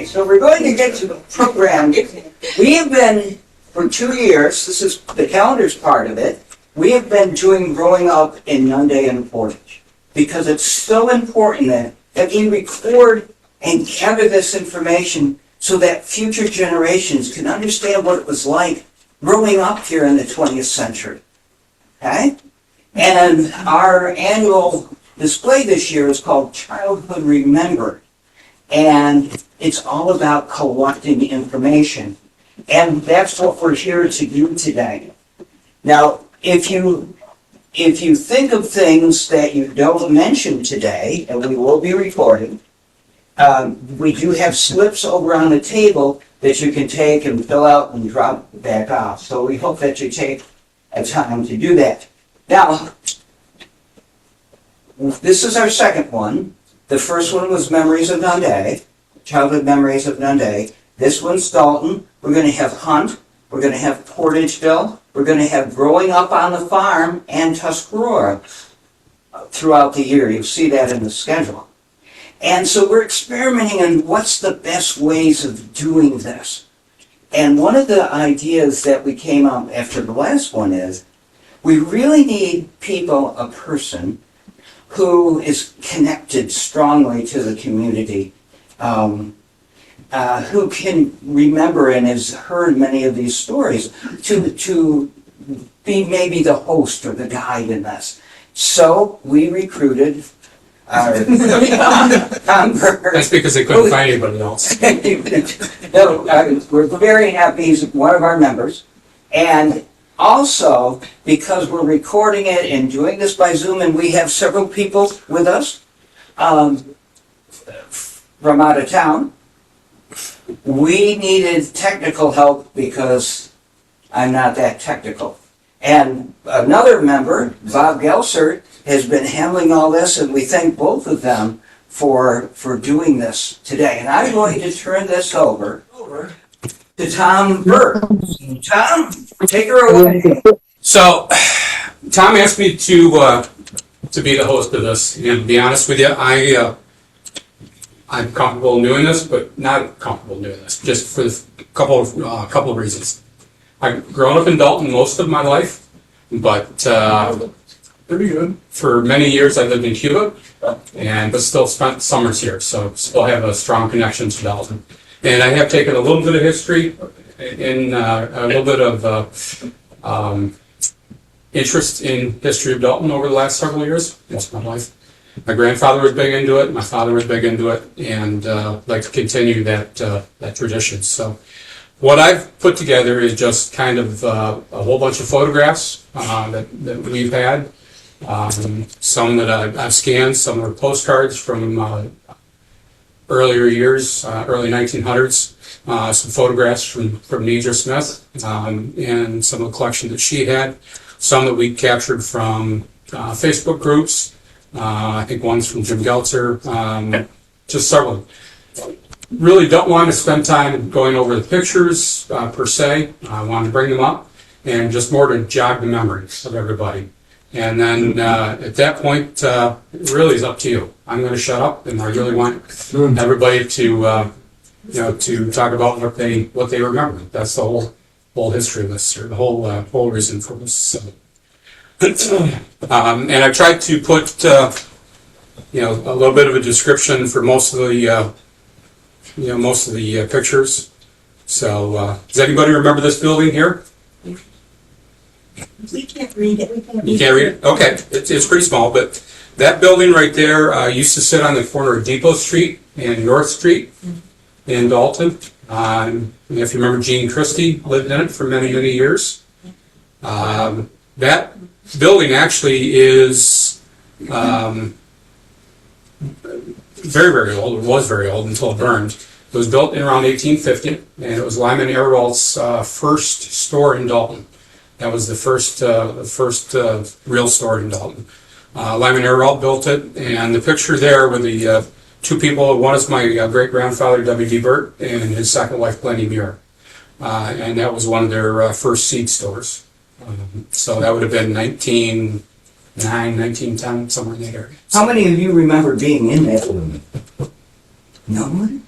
so we're going to get to the program. We have been, for 2 years, this is the calendar's part of it, we have been doing growing up in Nunda and Portage. Because it's so important that we record and gather this information so that future generations can understand what it was like growing up here in the 20th century. Okay? And our annual display this year is called Childhood Remembered. And it's all about collecting information. And that's what we're here to do today. Now, if you think of things that you don't mention today, and we will be recording, we do have slips over on the table that you can take and fill out and drop back off. So we hope that you take a time to do that. Now, this is our second one. The first one was Memories of Nunda, Childhood Memories of Nunda. This one's Dalton. We're going to have Hunt. We're going to have Portageville. We're going to have Growing Up on the Farm and Tuscarora throughout the year. You'll see that in the schedule. And so we're experimenting on what's the best ways of doing this. And one of the ideas that we came up after the last one is we really need people, a person, who is connected strongly to the community, who can remember and has heard many of these stories, to be maybe the host or the guide in this. So we recruited our Tom Burr. That's because they couldn't find anybody else. No, we're very happy he's one of our members. And also, because we're recording it and doing this by Zoom, and we have several people with us from out of town, we needed technical help because I'm not that technical. And another member, Bob Gelser, has been handling all this, and we thank both of them for doing this today. And I'm going to turn this over to Tom Burr. Tom, take her away. So, Tom asked me to be the host of this, and to be honest with you, I'm comfortable doing this, but not comfortable doing this, just for a couple of reasons. I've grown up in Dalton most of my life, but Pretty good. for many years I lived in Cuba, but still spent summers here, so still have a strong connection to Dalton. And I have taken a little bit of history in a little bit of interest in history of Dalton over the last several years, most of my life. My grandfather was big into it, my father was big into it, and like to continue that tradition. So what I've put together is just kind of a whole bunch of photographs that we've had. Some that I've scanned, some are postcards from earlier years, early 1900s, some photographs from Neidra Smith, and some of the collection that she had, some that we captured from Facebook groups. I think one's from Jim Gelser, just several. Really don't want to spend time going over the pictures per se. I want to bring them up and just more to jog the memories of everybody. And then at that point, it really is up to you. I'm going to shut up, and I really want everybody to to talk about what they remember. That's the whole history of this, or the whole reason for this. So. And I tried to put a little bit of a description for most of the pictures. So does anybody remember this building here? We can't read it. You can't read it? Okay, it's pretty small, but that building right there used to sit on the corner of Depot Street and North Street in Dalton. If you remember, Gene Christie lived in it for many, many years. That building actually is very, very old. It was very old until it burned. It was built in around 1850, and it was Lyman Arrowald's first store in Dalton. That was the first real store in Dalton. Lyman Arrowald built it, and the picture there with the two people, one is my great-grandfather, W.D. Burt, and his second wife, Glennie Muir. And that was one of their first seed stores. So that would have been 1909, 1910, somewhere in that area. How many of you remember being in that room? No one?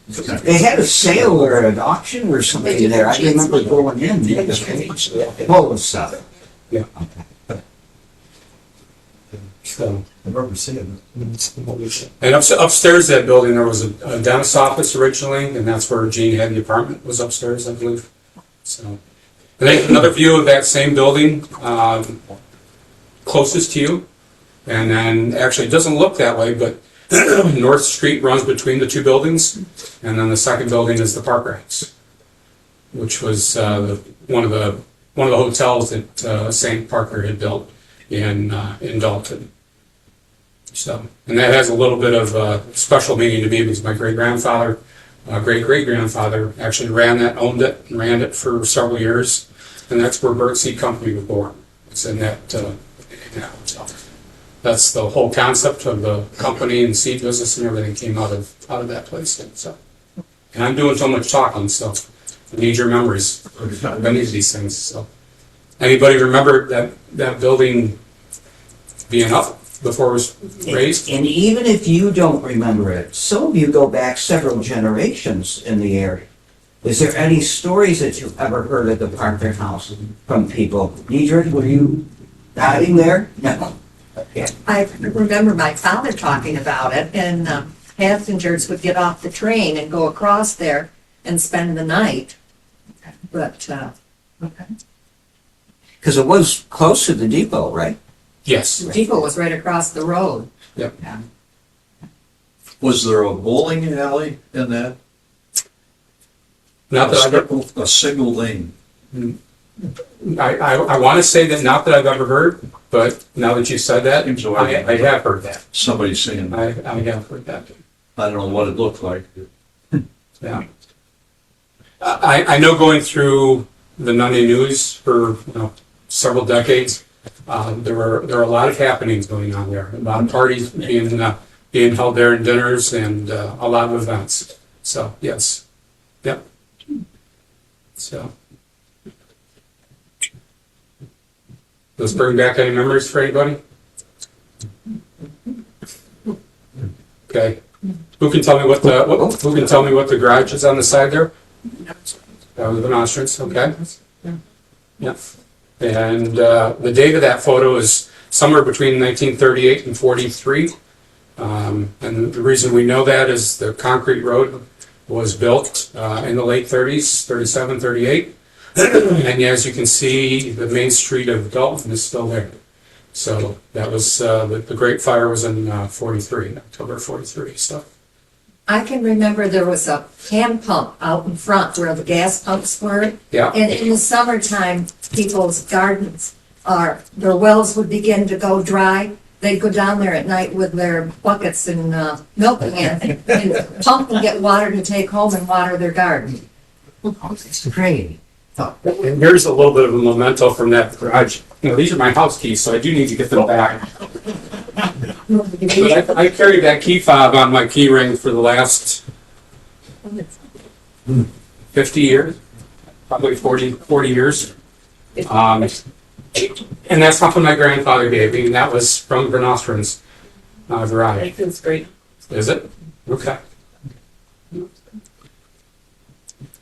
They had a sale or an auction or something there. I remember going in, full of stuff. Yeah. So, I remember seeing and upstairs that building, there was a dentist office originally, and that's where Gene had the apartment, was upstairs, I believe. So, and then another view of that same building, closest to you. And then, actually, it doesn't look that way, but North Street runs between the two buildings, and then the second building is the Park Ranch, which was one of the hotels that St. Parker had built in Dalton. So, and that has a little bit of special meaning to me because my great-grandfather, great-great-grandfather actually owned it, and ran it for several years, and that's where Bird Seed Company was born. It's in that hotel. That's the whole concept of the company and seed business and everything came out of that place. So, and I'm doing so much talking, so I need your memories of any of these things. So, anybody remember that building being up before it was raised? And even if you don't remember it, some of you go back several generations in the area. Is there any stories that you've ever heard at the Parker House from people? Deidre, were you nodding there? No. Yeah. I remember my father talking about it, and passengers would get off the train and go across there and spend the night. But, Because it was close to the depot, right? Yes. the depot was right across the road. Yep. Yeah. Was there a bowling alley in that? Not that I've ever, A single lane. I want to say that not that I've ever heard, but now that you said that, I have heard that. Somebody saying, I have heard that. I don't know what it looked like. Yeah. I know going through the Nunda News for several decades, there were a lot of happenings going on there, a lot of parties being held there and dinners and a lot of events. So yes, yep. So let's bring back any memories for anybody. Okay, who can tell me what the garage is on the side there? That was the Nostrance, okay. Yeah. And the date of that photo is somewhere between 1938 and 43. And the reason we know that is the concrete road was built in the late 30s, 37, 38. And as you can see, the main street of Dalton is still there. So that was, the Great Fire was in 43, October 43, so. I can remember there was a hand pump out in front where the gas pumps were. Yeah. And in the summertime, people's gardens their wells would begin to go dry. They'd go down there at night with their buckets and milk cans and pump and get water to take home and water their garden. It's great. And here's a little bit of a memento from that garage. These are my house keys, so I do need to get them back. But I carried that key fob on my key ring for the last 50 years, probably 40 years. And that's something my grandfather gave me, and that was from Vernostran's garage. That's great. Is it? Okay.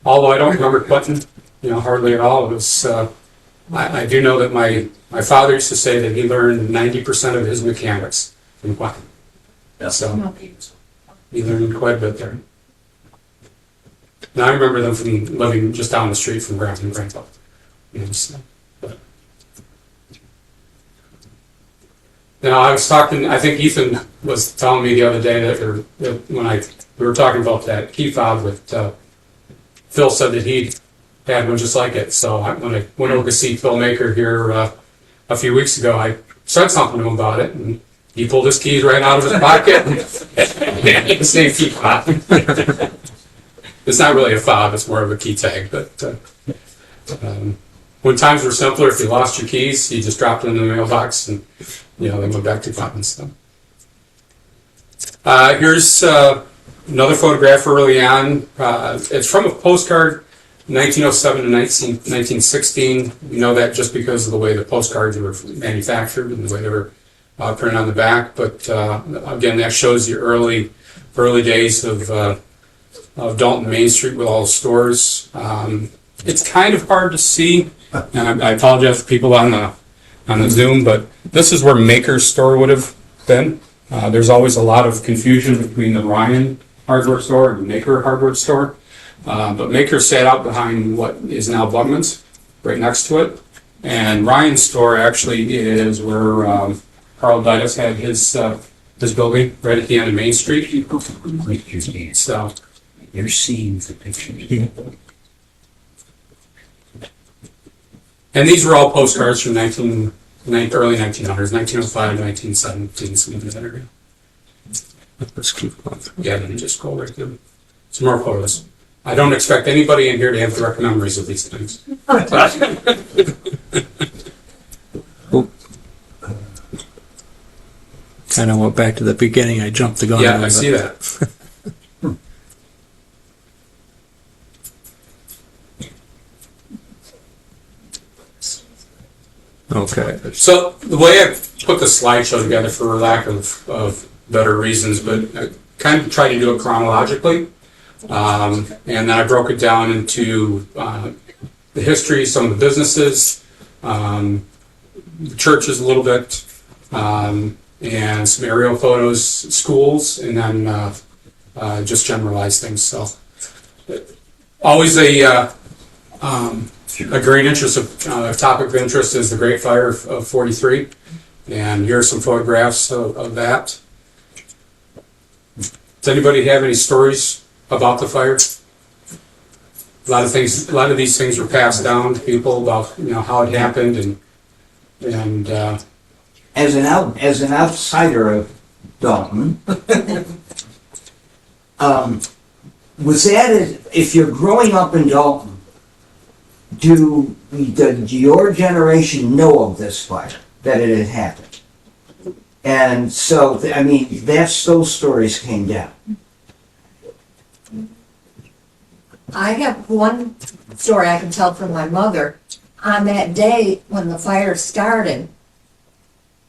Although I don't remember Clinton, hardly at all. It was, I do know that my father used to say that he learned 90% of his mechanics from Clinton. Yeah. So he learned quite a bit there. Now I remember them from living just down the street from Grandpa and Grandpa. Now I was talking, I think Ethan was telling me the other day that when we were talking about that key fob with Phil said that he had one just like it. So when I went over to see Phil Maker here a few weeks ago, I said something to him about it, and he pulled his keys right out of his pocket. The same key fob. It's not really a fob; it's more of a key tag. But when times were simpler, if you lost your keys, you just dropped them in the mailbox, and they went back to buttons. So. Here's another photograph early on. It's from a postcard, 1907 to 1916. You know that just because of the way the postcards were manufactured and the way they were printed on the back. But again, that shows you early days of of Dalton Main Street with all the stores. It's kind of hard to see, and I apologize for people on the Zoom, but this is where Maker's store would have been. There's always a lot of confusion between the Ryan hardware store and the Maker hardware store. But Maker sat out behind what is now Bugman's, right next to it. And Ryan's store actually is where Carl Didas had his building, right at the end of Main Street. So You're seeing the picture. and these were all postcards from early 1900s, 1905, 1917, some of that area. Let's keep going. Yeah, then just go right through. Some more photos. I don't expect anybody in here to have direct memories of these things. Kind of went back to the beginning. I jumped the gun. Yeah, I see that. Okay. So the way I put the slideshow together, for lack of better reasons, but I kind of tried to do it chronologically. And then I broke it down into the history, some of the businesses, the churches a little bit, and some aerial photos, schools, and then just generalized things. So always a great interest of topic of interest is the Great Fire of '43, and here are some photographs of that. Does anybody have any stories about the fire? A lot of these things were passed down to people about how it happened and As an outsider of Dalton, was that if you're growing up in Dalton, did your generation know of this fire, that it had happened? And so, I mean, those stories came down. I have one story I can tell from my mother. On that day when the fire started,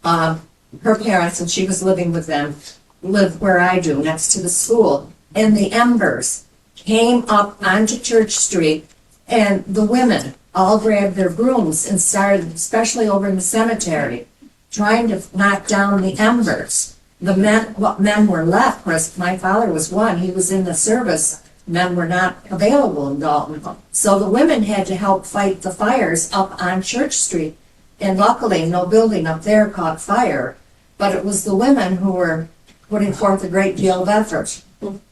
her parents, and she was living with them, lived where I do, next to the school, and the embers came up onto Church Street, and the women all grabbed their brooms and started, especially over in the cemetery, trying to knock down the embers. What men were left, of course, my father was one, he was in the service, men were not available in Dalton. So the women had to help fight the fires up on Church Street. And luckily, no building up there caught fire, but it was the women who were putting forth a great deal of effort.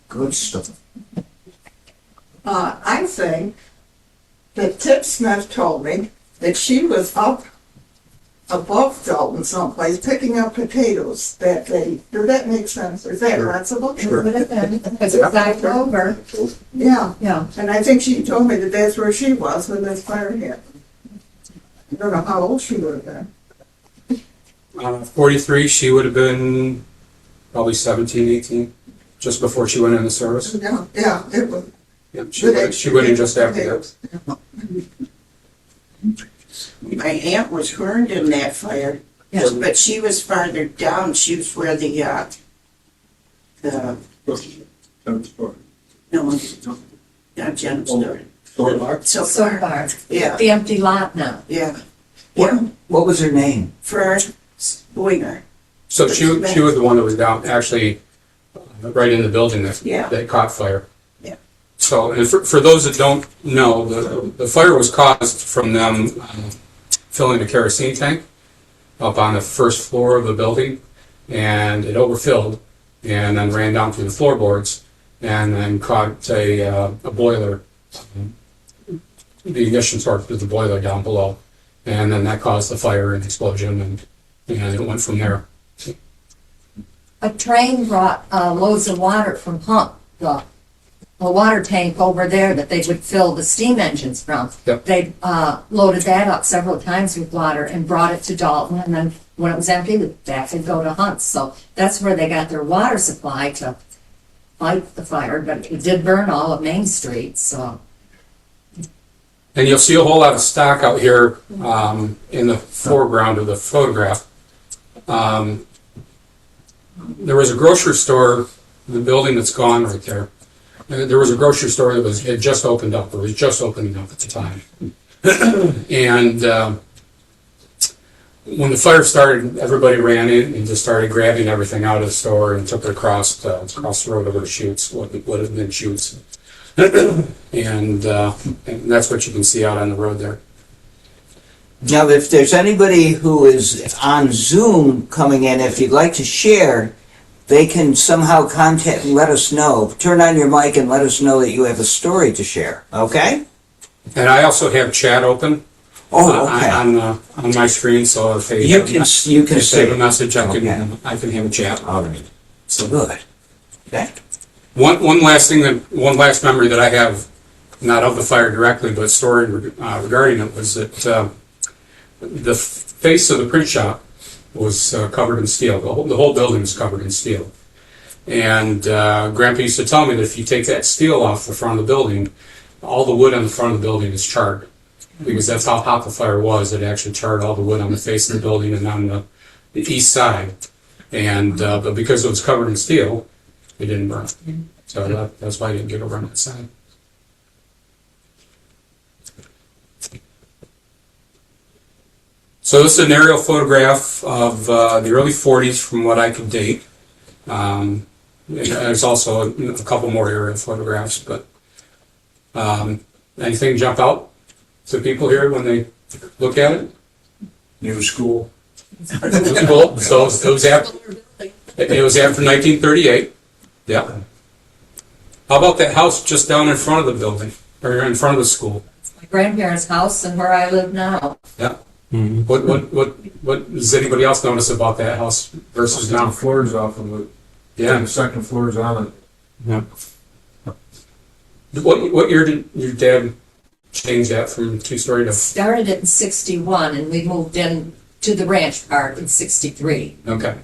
Good stuff. I think that Tip Smith told me that she was up above Dalton someplace picking up potatoes that day. Does that make sense? Is that possible? It would have been, because it was October. Yeah, Yeah. and I think she told me that that's where she was when this fire hit. I don't know how old she would have been. 43, she would have been probably 17, 18, just before she went in the service. Yeah, it was. Yeah, she went in just after that. My aunt was burned in that fire, Yeah. but she was farther down. She was where the not Jen's store. So So far, far, yeah, the empty lot now. yeah. What was her name? Fern Boyner. So she was the one that was down, actually, right in the building Yeah. that caught fire. Yeah. So, and for those that don't know, the fire was caused from them filling a kerosene tank up on the first floor of the building, and it overfilled, and then ran down through the floorboards, and then caught a boiler, the ignition source was the boiler down below, and then that caused the fire and explosion, and it went from there. A train brought loads of water from Hump, the water tank over there that they would fill the steam engines from. Yep. They loaded that up several times with water and brought it to Dalton, and then when it was empty, back they'd go to Hunt's. So that's where they got their water supply to fight the fire, but it did burn all of Main Street, so. And you'll see a whole lot of stock out here in the foreground of the photograph. There was a grocery store, the building that's gone right there, there was a grocery store that had just opened up. It was just opening up at the time. And when the fire started, everybody ran in and just started grabbing everything out of the store and took it across the road over to Chutes, what had been Chutes. And that's what you can see out on the road there. Now, if there's anybody who is on Zoom coming in, if you'd like to share, they can somehow contact and let us know. Turn on your mic and let us know that you have a story to share, okay? And I also have chat open Oh, okay. on my screen, so if they You can if they see have a it. message, I can Okay. have a chat. All right. So good. Okay. One last memory that I have, not of the fire directly, but story regarding it, was that the face of the print shop was covered in steel. The whole building was covered in steel. And Grandpa used to tell me that if you take that steel off the front of the building, all the wood on the front of the building is charred. Because that's how hot the fire was. It actually charred all the wood on the face of the building and on the east side. And but because it was covered in steel, it didn't burn. So that's why I didn't get over on that side. So this is an aerial photograph of the early 40s from what I could date. And there's also a couple more aerial photographs, but anything jump out to people here when they look at it? New school. Cool. So it was after 1938. Yeah. How about that house just down in front of the building, or in front of the school? My grandparents' house and where I live now. Yeah. Mhm. What does anybody else notice about that house versus Down now? floors off of it. Yeah. The second floor's on it. Yeah. What year did your dad change that from two-story to? Started it in 61 and we moved in to the ranch part in 63. Okay.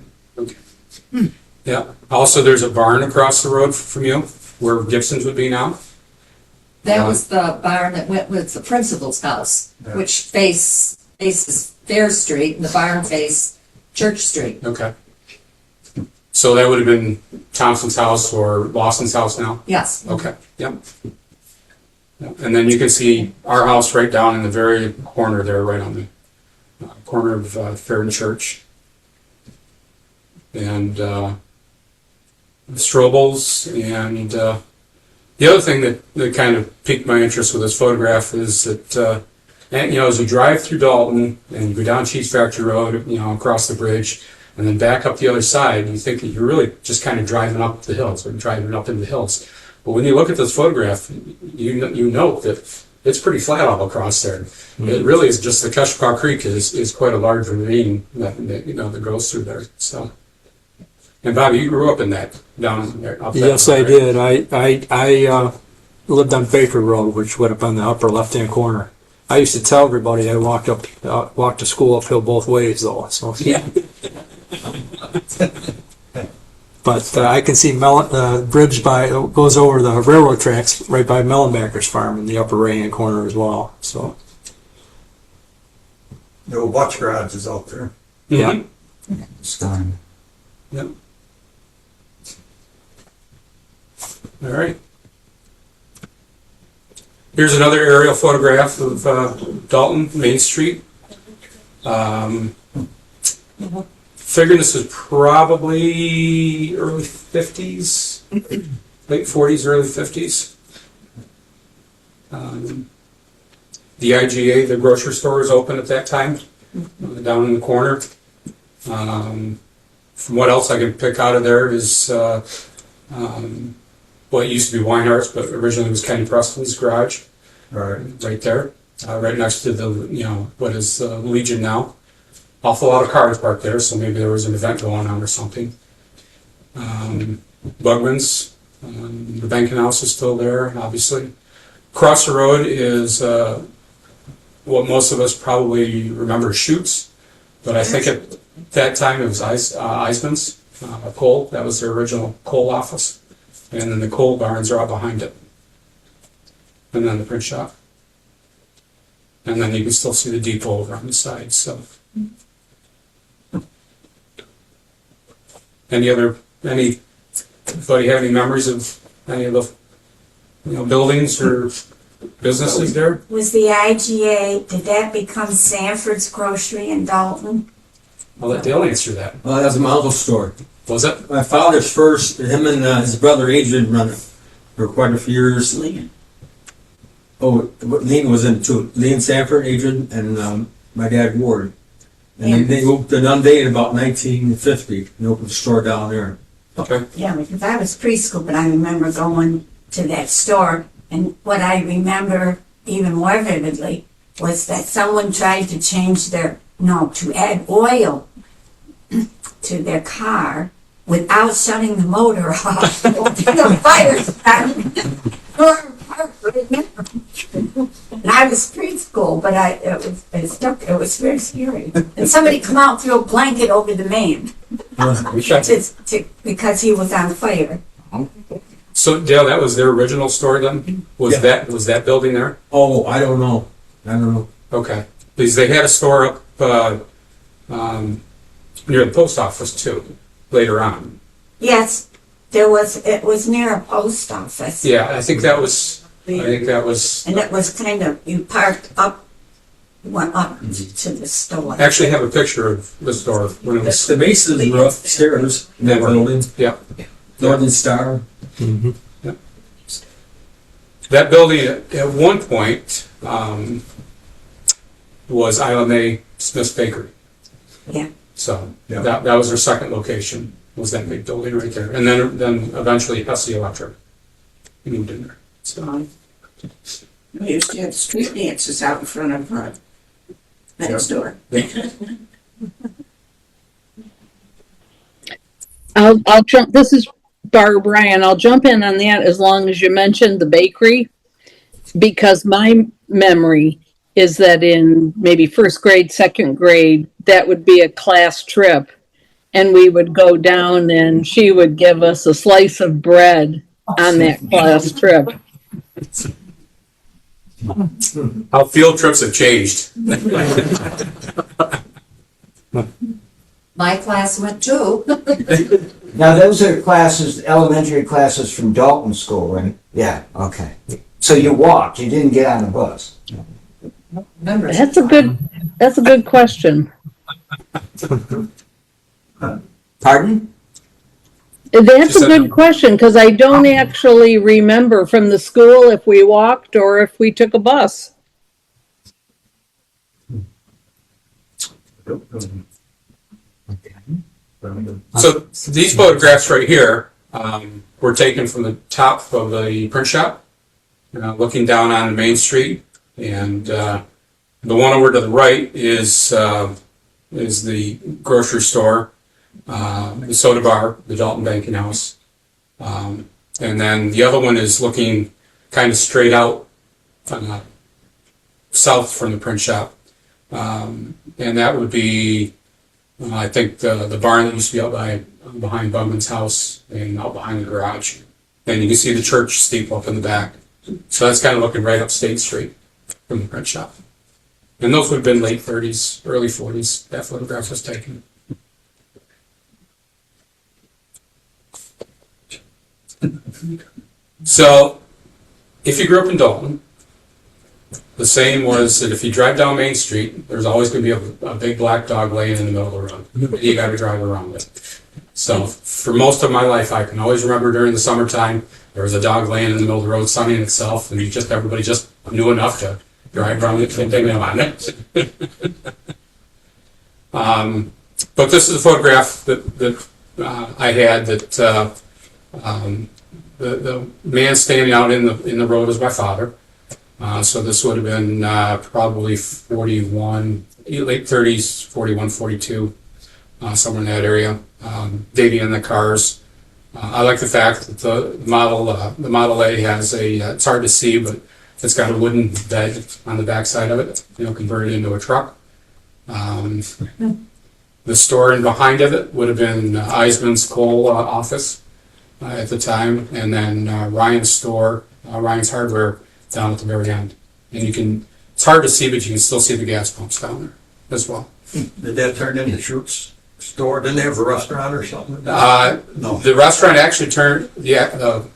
Yeah. Also, there's a barn across the road from you, where Gibson's would be now. That was the barn that went with the principal's house, which faces Fair Street, and the barn faces Church Street. Okay. So that would have been Thompson's house or Lawson's house now? Yes. Okay, yep. Yep. And then you can see our house right down in the very corner there, right on the corner of Fair and Church. And the Strobels. And the other thing that kind of piqued my interest with this photograph is that, and, as you drive through Dalton and you go down Cheese Factory Road, across the bridge, and then back up the other side, you think that you're really just kind of driving up the hills or driving up into the hills. But when you look at this photograph, you note that it's pretty flat all across there. Mm-hmm. It really is just the Keshikaw Creek is quite a large ravine that goes through there. So, and Bobby, you grew up in that down there. Up Yes, that I way, right? did. I lived on Baker Road, which went up on the upper left-hand corner. I used to tell everybody I walked to school uphill both ways, though. So Yeah. But I can see bridge goes over the railroad tracks right by Mellenbacker's farm in the upper right-hand corner as well. So The old watch garage is out there. Mhm. Stunning. Yep. All right. Here's another aerial photograph of Dalton, Main Street. Figuring this is probably early 50s, late 40s, early 50s. The IGA, the grocery store, was open at that time, down in the corner. From what else I can pick out of there is what used to be Weinehart's, but originally was Kenny Preston's garage, right there, right next to the what is Legion now. Awful lot of cars parked there, so maybe there was an event going on or something. Bugman's, the banking house is still there, obviously. Across the road is what most of us probably remember as Chutes, but I think at that time it was Eisman's, coal. That was their original coal office. And then the coal barns are out behind it. And then the print shop. And then you can still see the depot over on the side, so. Anybody have any memories of any of the buildings or businesses there. Was the IGA, did that become Sanford's Grocery in Dalton? I'll let Dale answer that. Well, that was my uncle's store. Was it? My father's first, him and his brother Adrian run it for quite a few years. Oh, Lean was in too. Lean Sanford, Adrian, and my dad Ward. And then they moved to Nunda in about 1950 and opened a store down there. Okay. Yeah, because I was preschool, but I remember going to that store, and what I remember even more vividly was that someone tried to to add oil to their car without shutting the motor off. The fire started. And I was preschool, but it was very scary. And somebody come out and threw a blanket over the man because he was on fire. So Dale, that was their original store then? Was that building there? Oh, I don't know. Okay. Because they had a store up near the post office too, later on. Yes, it was near a post office. Yeah, I think that was. And it was kind of, you parked went up to the store. I actually have a picture of the store when it was. The base of the roof, stairs in that building. Yeah. Northern Star. Mm-hmm. Yeah. That building at one point was Island A Smith's Bakery. Yeah. So that was their second location, was that big building right there. And then eventually Hesse Electric moved in there. So. We used to have street dances out in front of that store. I'll jump. This is Barb Ryan. I'll jump in on that as long as you mentioned the bakery, because my memory is that in maybe first grade, second grade, that would be a class trip, and we would go down and she would give us a slice of bread on that class trip. How field trips have changed. My class went too. Now, those are classes, elementary classes from Dalton School, right? Yeah, okay. So you walked, you didn't get on the bus? That's a good question. Pardon? That's a good question, because I don't actually remember from the school if we walked or if we took a bus. So these photographs right here were taken from the top of the print shop, looking down on Main Street, and the one over to the right is the grocery store, the soda bar, the Dalton Banking House, and then the other one is looking kind of straight out south from the print shop, and that would be. I think the barn that used to be out behind Bugman's house and out behind the garage. And you can see the church steeple up in the back. So that's kind of looking right up State Street from the print shop. And those would have been late 30s, early 40s. That photograph was taken. So if you grew up in Dalton, the saying was that if you drive down Main Street, there's always going to be a big black dog laying in the middle of the road. You got to drive around it. So for most of my life, I can always remember during the summertime, there was a dog laying in the middle of the road sunning itself, and everybody just knew enough to drive around it and take them on it. But this is a photograph that I had that the man standing out in the road was my father. So this would have been probably 41, late 30s, 41, 42, somewhere in that area. Dating in the cars. I like the fact that the Model A has it's hard to see, but it's got a wooden bed on the back side of it, converted into a truck. The store in behind of it would have been Eisman's coal office at the time, and then Ryan's store, Ryan's Hardware, down at the very end. And it's hard to see, but you can still see the gas pumps down there as well. Did that turn into Schultz's store? Didn't they have a restaurant or something? No. The restaurant actually turned, the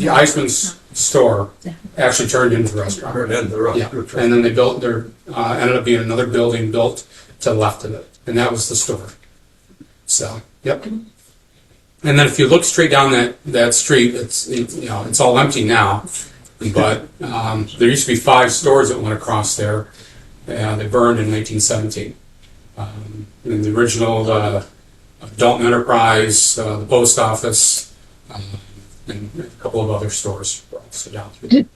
Eisman's store actually turned into a restaurant. Turned into the Yeah, and then they built ended up being another building built to the left of it, and that was the store. So, yep. And then if you look straight down that street, it's all empty now, but there used to be 5 stores that went across there. They burned in 1917. And the original Dalton Enterprise, the post office, and a couple of other stores were also down through.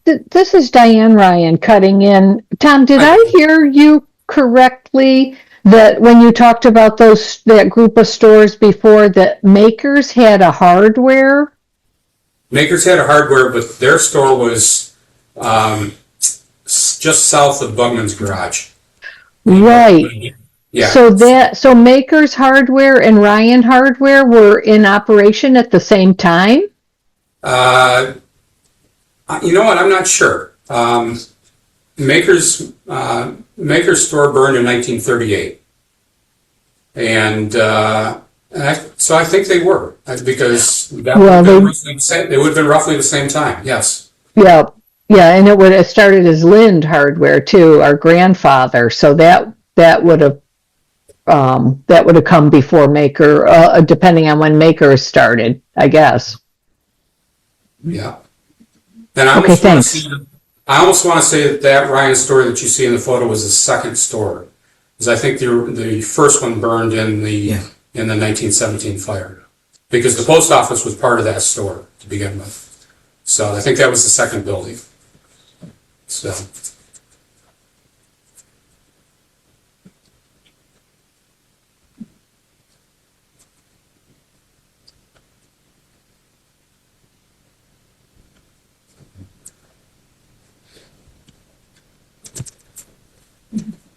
This is Diane Ryan cutting in. Tom, did I hear you correctly that when you talked about that group of stores before, that Makers had a hardware? Makers had a hardware, but their store was just south of Bugman's Garage. Right. Yeah. So Makers Hardware and Ryan Hardware were in operation at the same time? You know what? I'm not sure. Maker's store burned in 1938, and so I think they were, because they would have been roughly the same time. Yes. Yeah, and it would have started as Lind Hardware too, our grandfather. So that would have come before Maker, depending on when Maker started, I guess. Yeah. And I almost want to say that Ryan store that you see in the photo was the second store, because I think the first one burned in the 1917 fire, because the post office was part of that store to begin with. So I think that was the second building. So.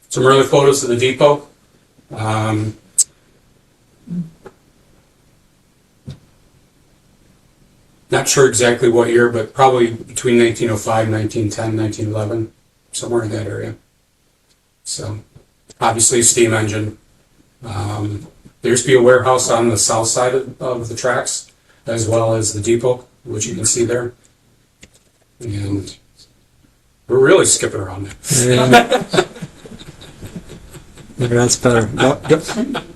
Some early photos of the depot. Not sure exactly what year, but probably between 1905, 1910, 1911, somewhere in that area. So, obviously a steam engine. There used to be a warehouse on the south side of the tracks, as well as the depot, which you can see there. And we're really skipping around there. That's better.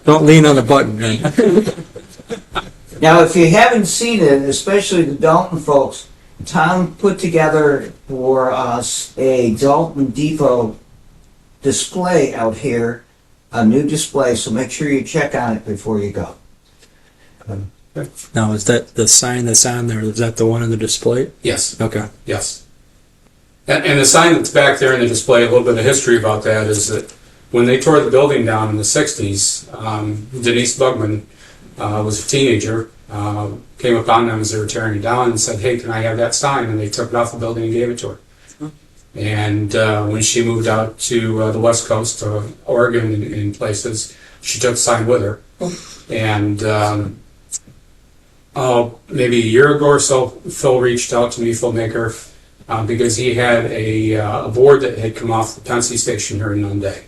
Don't lean on the button. Now, if you haven't seen it, especially the Dalton folks, Tom put together for us a Dalton Depot display out here, a new display, so make sure you check on it before you go. Now, is that the sign that's on there? Is that the one in the display? Yes. Okay. Yes. And the sign that's back there in the display, a little bit of history about that is that when they tore the building down in the 60s, Denise Bugman was a teenager, came upon them as they were tearing it down and said, "Hey, can I have that sign?" And they took it off the building and gave it to her. And when she moved out to the West Coast, to Oregon and places, she took the sign with her. And maybe a year ago or so, Phil reached out to me, Phil Maker, because he had a board that had come off the Pensy station here in Nunda.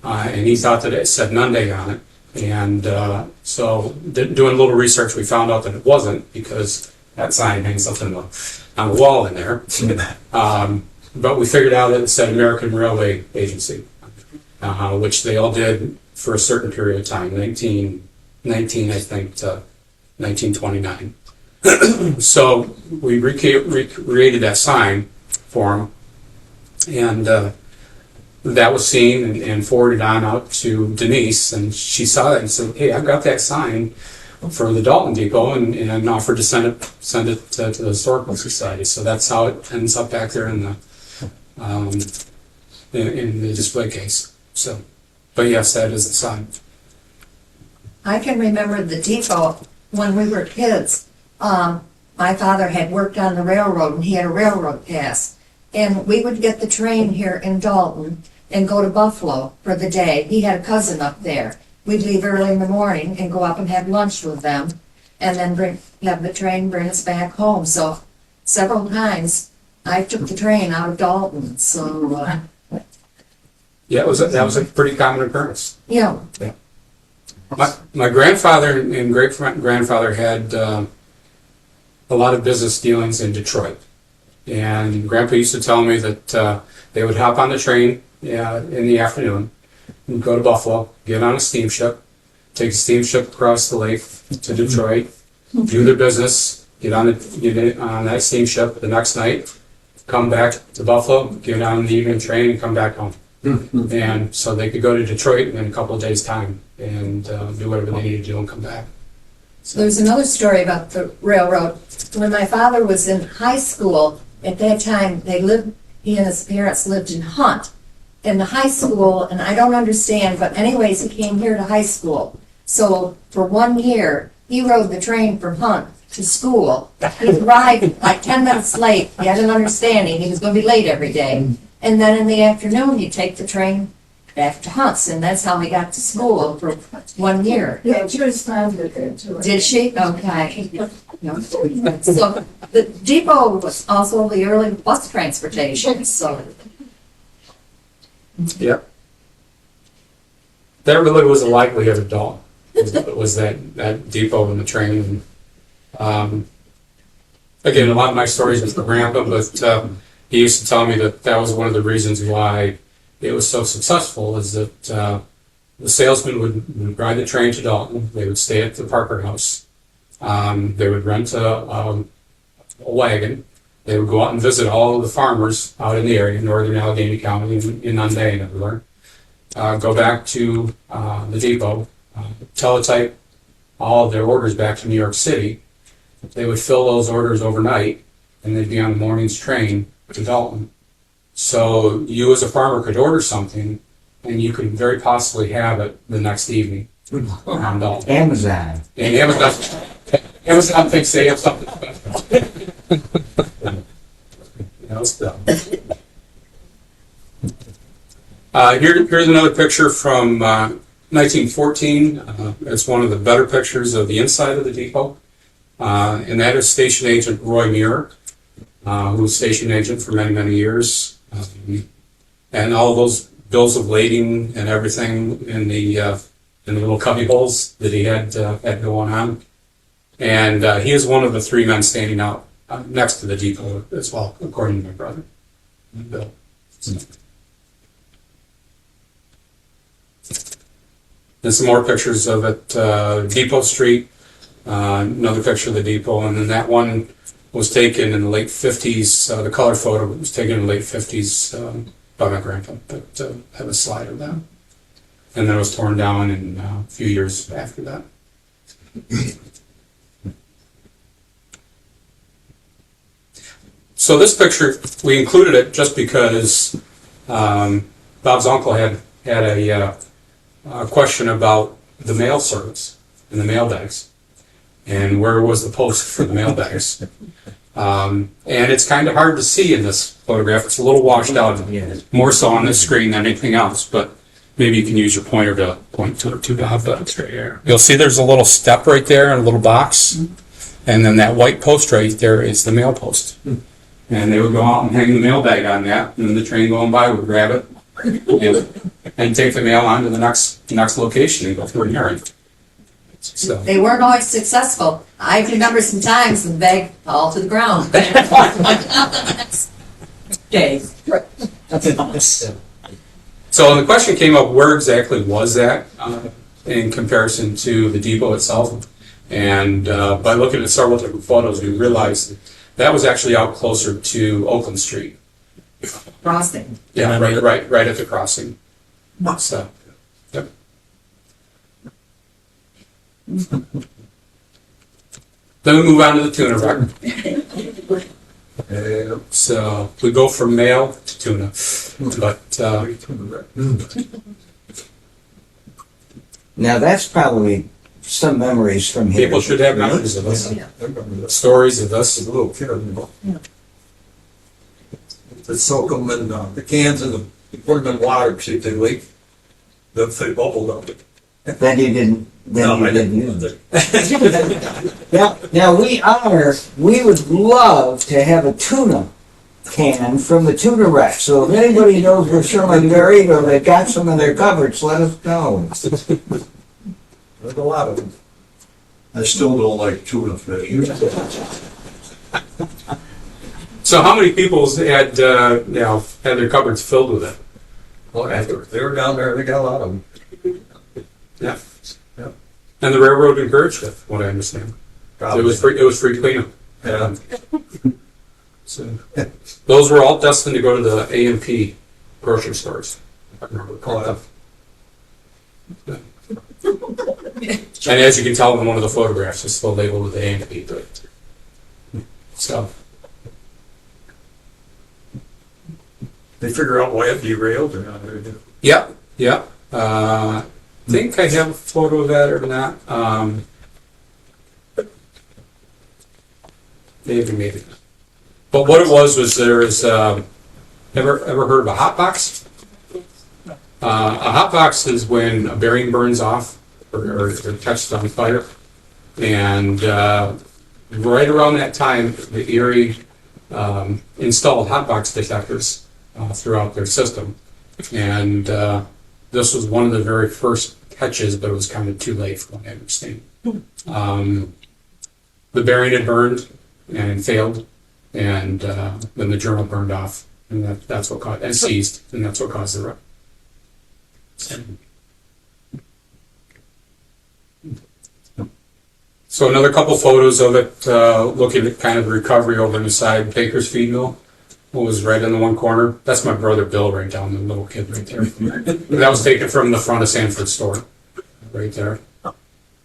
And he thought that it said Nunda on it. And so doing a little research, we found out that it wasn't, because that sign hangs up on the wall in there. But we figured out that it said American Railway Agency, which they all did for a certain period of time, 1919, I think, to 1929. So we recreated that sign for them, and that was seen and forwarded on out to Denise, and she saw it and said, "Hey, I've got that sign for the Dalton Depot," and offered to send it to the Historical Society. So that's how it ends up back there in the display case. So, but yes, that is the sign. I can remember the depot when we were kids. My father had worked on the railroad, and he had a railroad pass. And we would get the train here in Dalton and go to Buffalo for the day. He had a cousin up there. We'd leave early in the morning and go up and have lunch with them, and then have the train bring us back home. So several times I took the train out of Dalton. So Yeah, that was a pretty common occurrence. yeah. My grandfather and great grandfather had a lot of business dealings in Detroit, And Grandpa used to tell me that they would hop on the train in the afternoon, and go to Buffalo, get on a steamship, take a steamship across the lake to Detroit, do their business, get on that steamship the next night, come back to Buffalo, get on the evening train, and come back home. And so they could go to Detroit in a couple of days' time and do whatever they needed to do and come back. So there's another story about the railroad. When my father was in high school, at that time, he and his parents lived in Hunt. In the high school, and I don't understand, but anyways, he came here to high school. So for 1 year, he rode the train from Hunt to school. He arrived like 10 minutes late. He had an understanding he was going to be late every day. And then in the afternoon, he'd take the train back to Hunt's, and that's how we got to school for 1 year. Yeah, Joyce found it there too. Did she? Okay. So the depot was also the early bus transportation, so. Yep. That really was a likelihood of Dalton. Was that depot and the train. Again, a lot of my stories with the grandpa, but he used to tell me that was one of the reasons why it was so successful, is that the salesman would ride the train to Dalton. They would stay at the Parker House. They would rent a wagon. They would go out and visit all of the farmers out in the area, northern Allegheny County, in Nunda and everywhere. Go back to the depot, teletype all of their orders back to New York City. They would fill those orders overnight, and they'd be on the morning's train to Dalton. So you as a farmer could order something, and you could very possibly have it the next evening on Dalton. Amazon. And Amazon thinks they have something special. Here's another picture from 1914. It's one of the better pictures of the inside of the depot. And that is station agent Roy Muir, who was station agent for many, many years. And all those bills of lading and everything in the little cubby holes that he had going on. And he is one of the 3 men standing out next to the depot as well, according to my brother, Bill. And some more pictures of it, Depot Street, another picture of the depot, and then that one was taken in the late 50s, the color photo was taken in the late 50s by my grandpa, but I have a slide of that. And then it was torn down in a few years after that. So this picture, we included it just because Bob's uncle had a question about the mail service and the mail bags, and where was the post for the mail bags. And it's kind of hard to see in this photograph. It's a little washed out, more so on this screen than anything else, but maybe you can use your pointer to point to Bob. But you'll see there's a little step right there and a little box, and then that white post right there is the mail post. And they would go out and hang the mail bag on that, and then the train going by would grab it and take the mail on to the next location and go through an errand. So. They weren't always successful. I remember some times the bag fall to the ground. Okay. So the question came up, where exactly was that in comparison to the depot itself? And by looking at several different photos, we realized that was actually out closer to Oakland Street. Crossing. Yeah, right at the crossing. So, yep. Then we move on to the tuna wreck. So we go from mail to tuna, but Now that's probably some memories from here. people should have memories of us, stories of us. A little kid. They soak them in the cans and put them in water, see if they leak. Then they bubble up. Then you didn't. Then you didn't use it. Now we would love to have a tuna can from the tuna wreck. So if anybody knows where Sherman buried or they got some in their cupboards, let us know. There's a lot of them. I still don't like tuna fish. So how many people had, had their cupboards filled with it? Well, after they were down there, they got a lot of them. Yeah. And the railroad encouraged it, what I understand. It was free cleanup. Yeah. So those were all destined to go to the A&P grocery stores. If I remember correctly. And as you can tell in one of the photographs, it's still labeled with A&P. So They figure out why it derailed or not. yeah. I think I have a photo of that or not. Maybe. But what it was there is ever heard of a hot box? A hot box is when a bearing burns off or catches on fire, and right around that time, the Erie installed hot box detectors throughout their system, and this was one of the very first catches, but it was kind of too late from what I understand. The bearing had burned and failed, and then the journal burned off, and that's what caused, and seized, and that's what caused the rip. So another couple photos of it, looking at kind of the recovery over on the side. Baker's Feed Mill was right in the one corner. That's my brother Bill right down, the little kid right there. That was taken from the front of Sanford store, right there.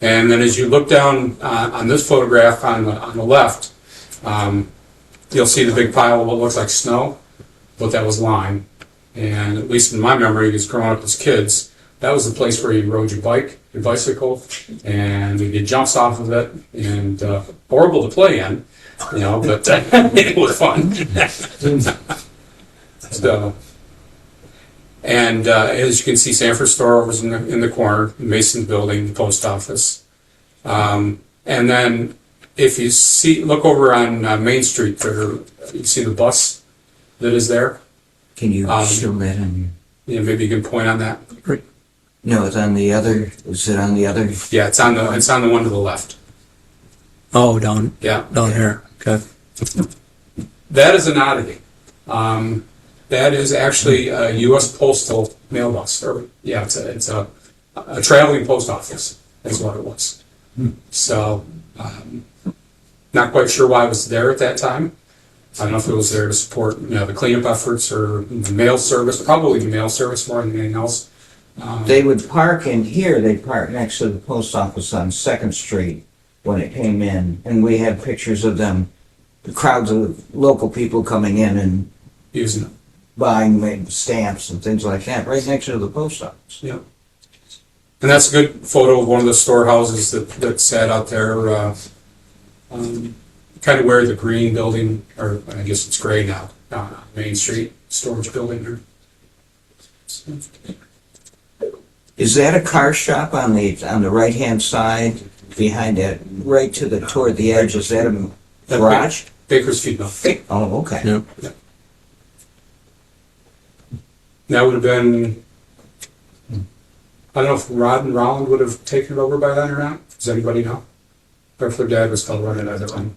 And then as you look down on this photograph on the left, you'll see the big pile of what looks like snow, but that was lime. And at least in my memory, as growing up as kids, that was the place where you rode your bicycle, and you get jumps off of it, and horrible to play in, but it was fun. So, and as you can see, Sanford store was in the corner, Mason's building, the post office, and then if you look over on Main Street, there you see the bus that is there. Can you show that on your? Yeah, maybe you can point on that. No, it's on the other. Is it on the other? Yeah, it's on the one to the left. Oh, down Yeah, here. Okay. that is an oddity. That is actually a U.S. postal mail bus. It's a traveling post office. Is what it was. So, not quite sure why it was there at that time. I don't know if it was there to support the cleanup efforts or the mail service. Probably the mail service more than anything else. They would park in here. They'd park next to the post office on 2nd Street when it came in, and we had pictures of them, the crowds of local people coming in and Using it. buying stamps and things like that, right next to the post office. Yeah. And that's a good photo of one of the storehouses that sat out there, kind of where the green building, or I guess it's gray now, Main Street storage building there. So, Is that a car shop on the right hand side behind that, right toward the edge? Is that a garage? Baker's Feed Mill. Oh, okay. Yeah. That would have been, I don't know if Rod and Roland would have taken it over by then or not. Does anybody know? Or if their dad was still running at the time.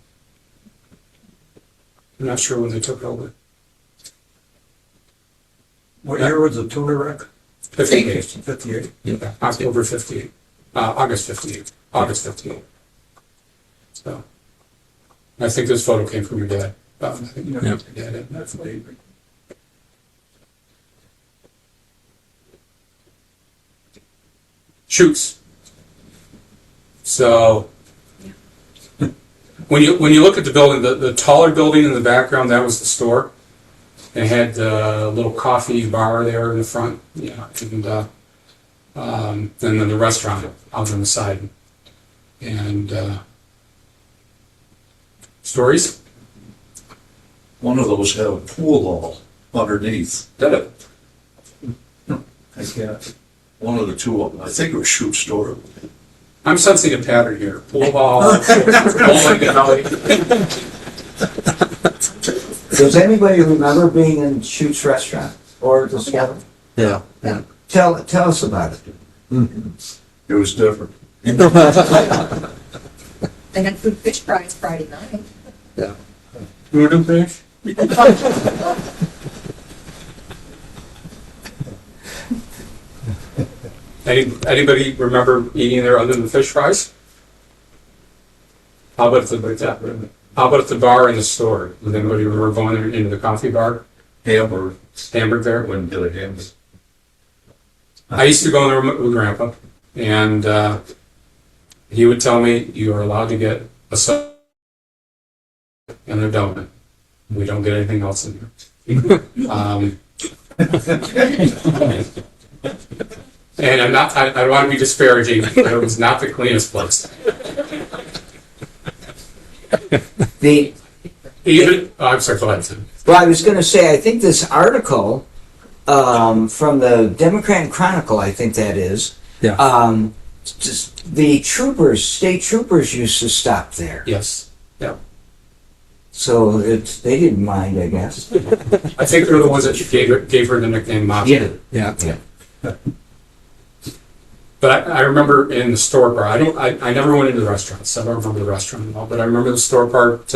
I'm not sure when they took it over. What year was the tuna wreck? 58. 58. Yeah, October 58. August 58. August 58. So, I think this photo came from your dad. I think your dad had that photo. Shoots. So, when you look at the building, the taller building in the background, that was the store. They had a little coffee bar there in the front, and then the restaurant out on the side. And stories? One of those had a pool hall underneath. Did it? I can't. One of the two of them. I think it was shoe store. I'm sensing a pattern here. Pool ball, bowling alley. Does anybody remember being in Shoot's restaurant or the store? Yeah. Tell us about it. It was different. They had food fish fries Friday night. Nunda fish? Anybody remember eating there other than fish fries? How about at the bar in the store? Does anybody remember going there into the coffee bar? Hamburger, Hamburg there? wouldn't do it, hams. I used to go there with Grandpa, and he would tell me, you are allowed to get a soda and a donut. We don't get anything else in here. And I don't want to be disparaging, but it was not the cleanest place. I'm sorry, go ahead. Well, I was going to say, I think this article from the Democrat Chronicle, I think that is, Yeah. the state troopers used to stop there. Yes. Yeah. So they didn't mind, I guess. I think they're the ones that gave her the nickname Mafia. Yeah. But I remember in the store part, I never went into the restaurants. I don't remember the restaurant at all, but I remember the store part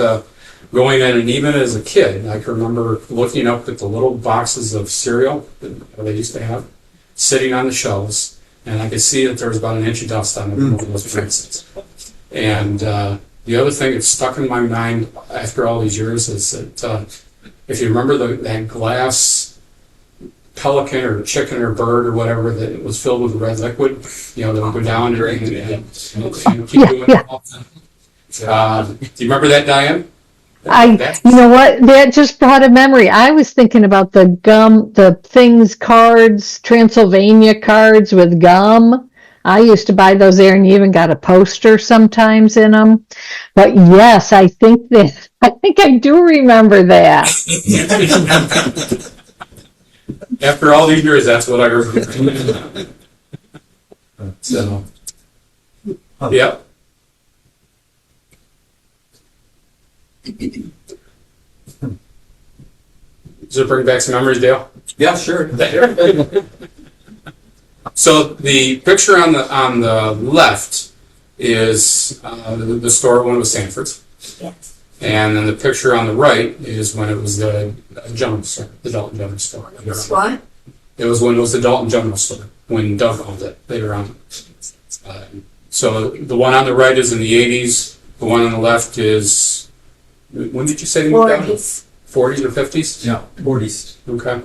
going in, and even as a kid, I can remember looking up at the little boxes of cereal that they used to have sitting on the shelves, and I could see that there was about an inch of dust on them of those boxes. And the other thing that stuck in my mind after all these years is that if you remember that glass pelican or chicken or bird or whatever that was filled with red liquid, you know, that would go down and keep doing it. Do you remember that, Diane? You know what? That just brought a memory. I was thinking about the gum, the things, cards, Transylvania cards with gum. I used to buy those there, and you even got a poster sometimes in them. But yes, I think I do remember that. After all these years, that's what I remember. So, yep. Does it bring back some memories, Dale? Yeah, sure. So the picture on the left is the store when it was Sanford's. Yes. And then the picture on the right is when it was the General Store, the Dalton General Store. It's what? It was when it was the Dalton General Store, when Doug owned it later on. So the one on the right is in the 80s. The one on the left is, when did you say they moved down? 40s. 40s or 50s? Yeah, 40s. Okay.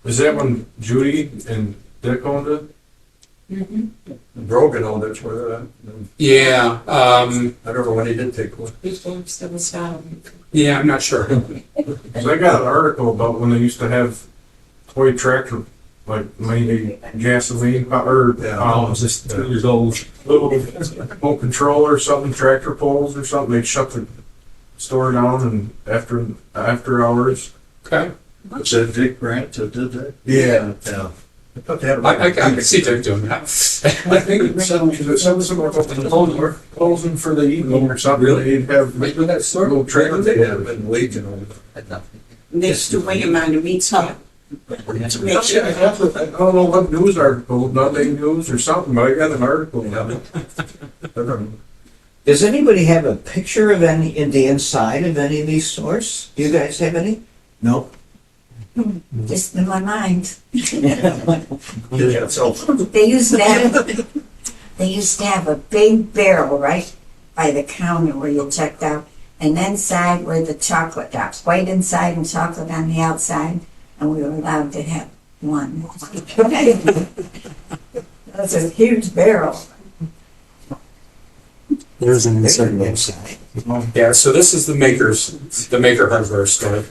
Is that when Judy and Dick owned it? Brogan owned it, where that. Yeah. I remember when he did take one. Yeah, I'm not sure. So I got an article about when they used to have toy tractor, like mainly gasoline, or I was just 2 years old. little remote control or something, tractor poles or something. They'd shut the store down and after hours. Okay. Was that Dick Grant that did that? Yeah. Yeah. I thought they had I can see Dick doing that. I think it was something about closing for the evening or something. Really? They'd have That store? little trailers they had been leaking on. They used to weigh them on the meat hut to make sure. I don't know what news article, Nunda News or something, but I got an article on it. I don't know. Does anybody have a picture of any in the inside of any of these stores? Do you guys have any? No. Just in my mind. Yeah, so They used to have a big barrel right by the counter where you checked out, and inside were the chocolate drops, white inside and chocolate on the outside, and we were allowed to have one. That's a huge barrel. There's an There's an insert. inside. Yeah, so this is the Maker hardware store.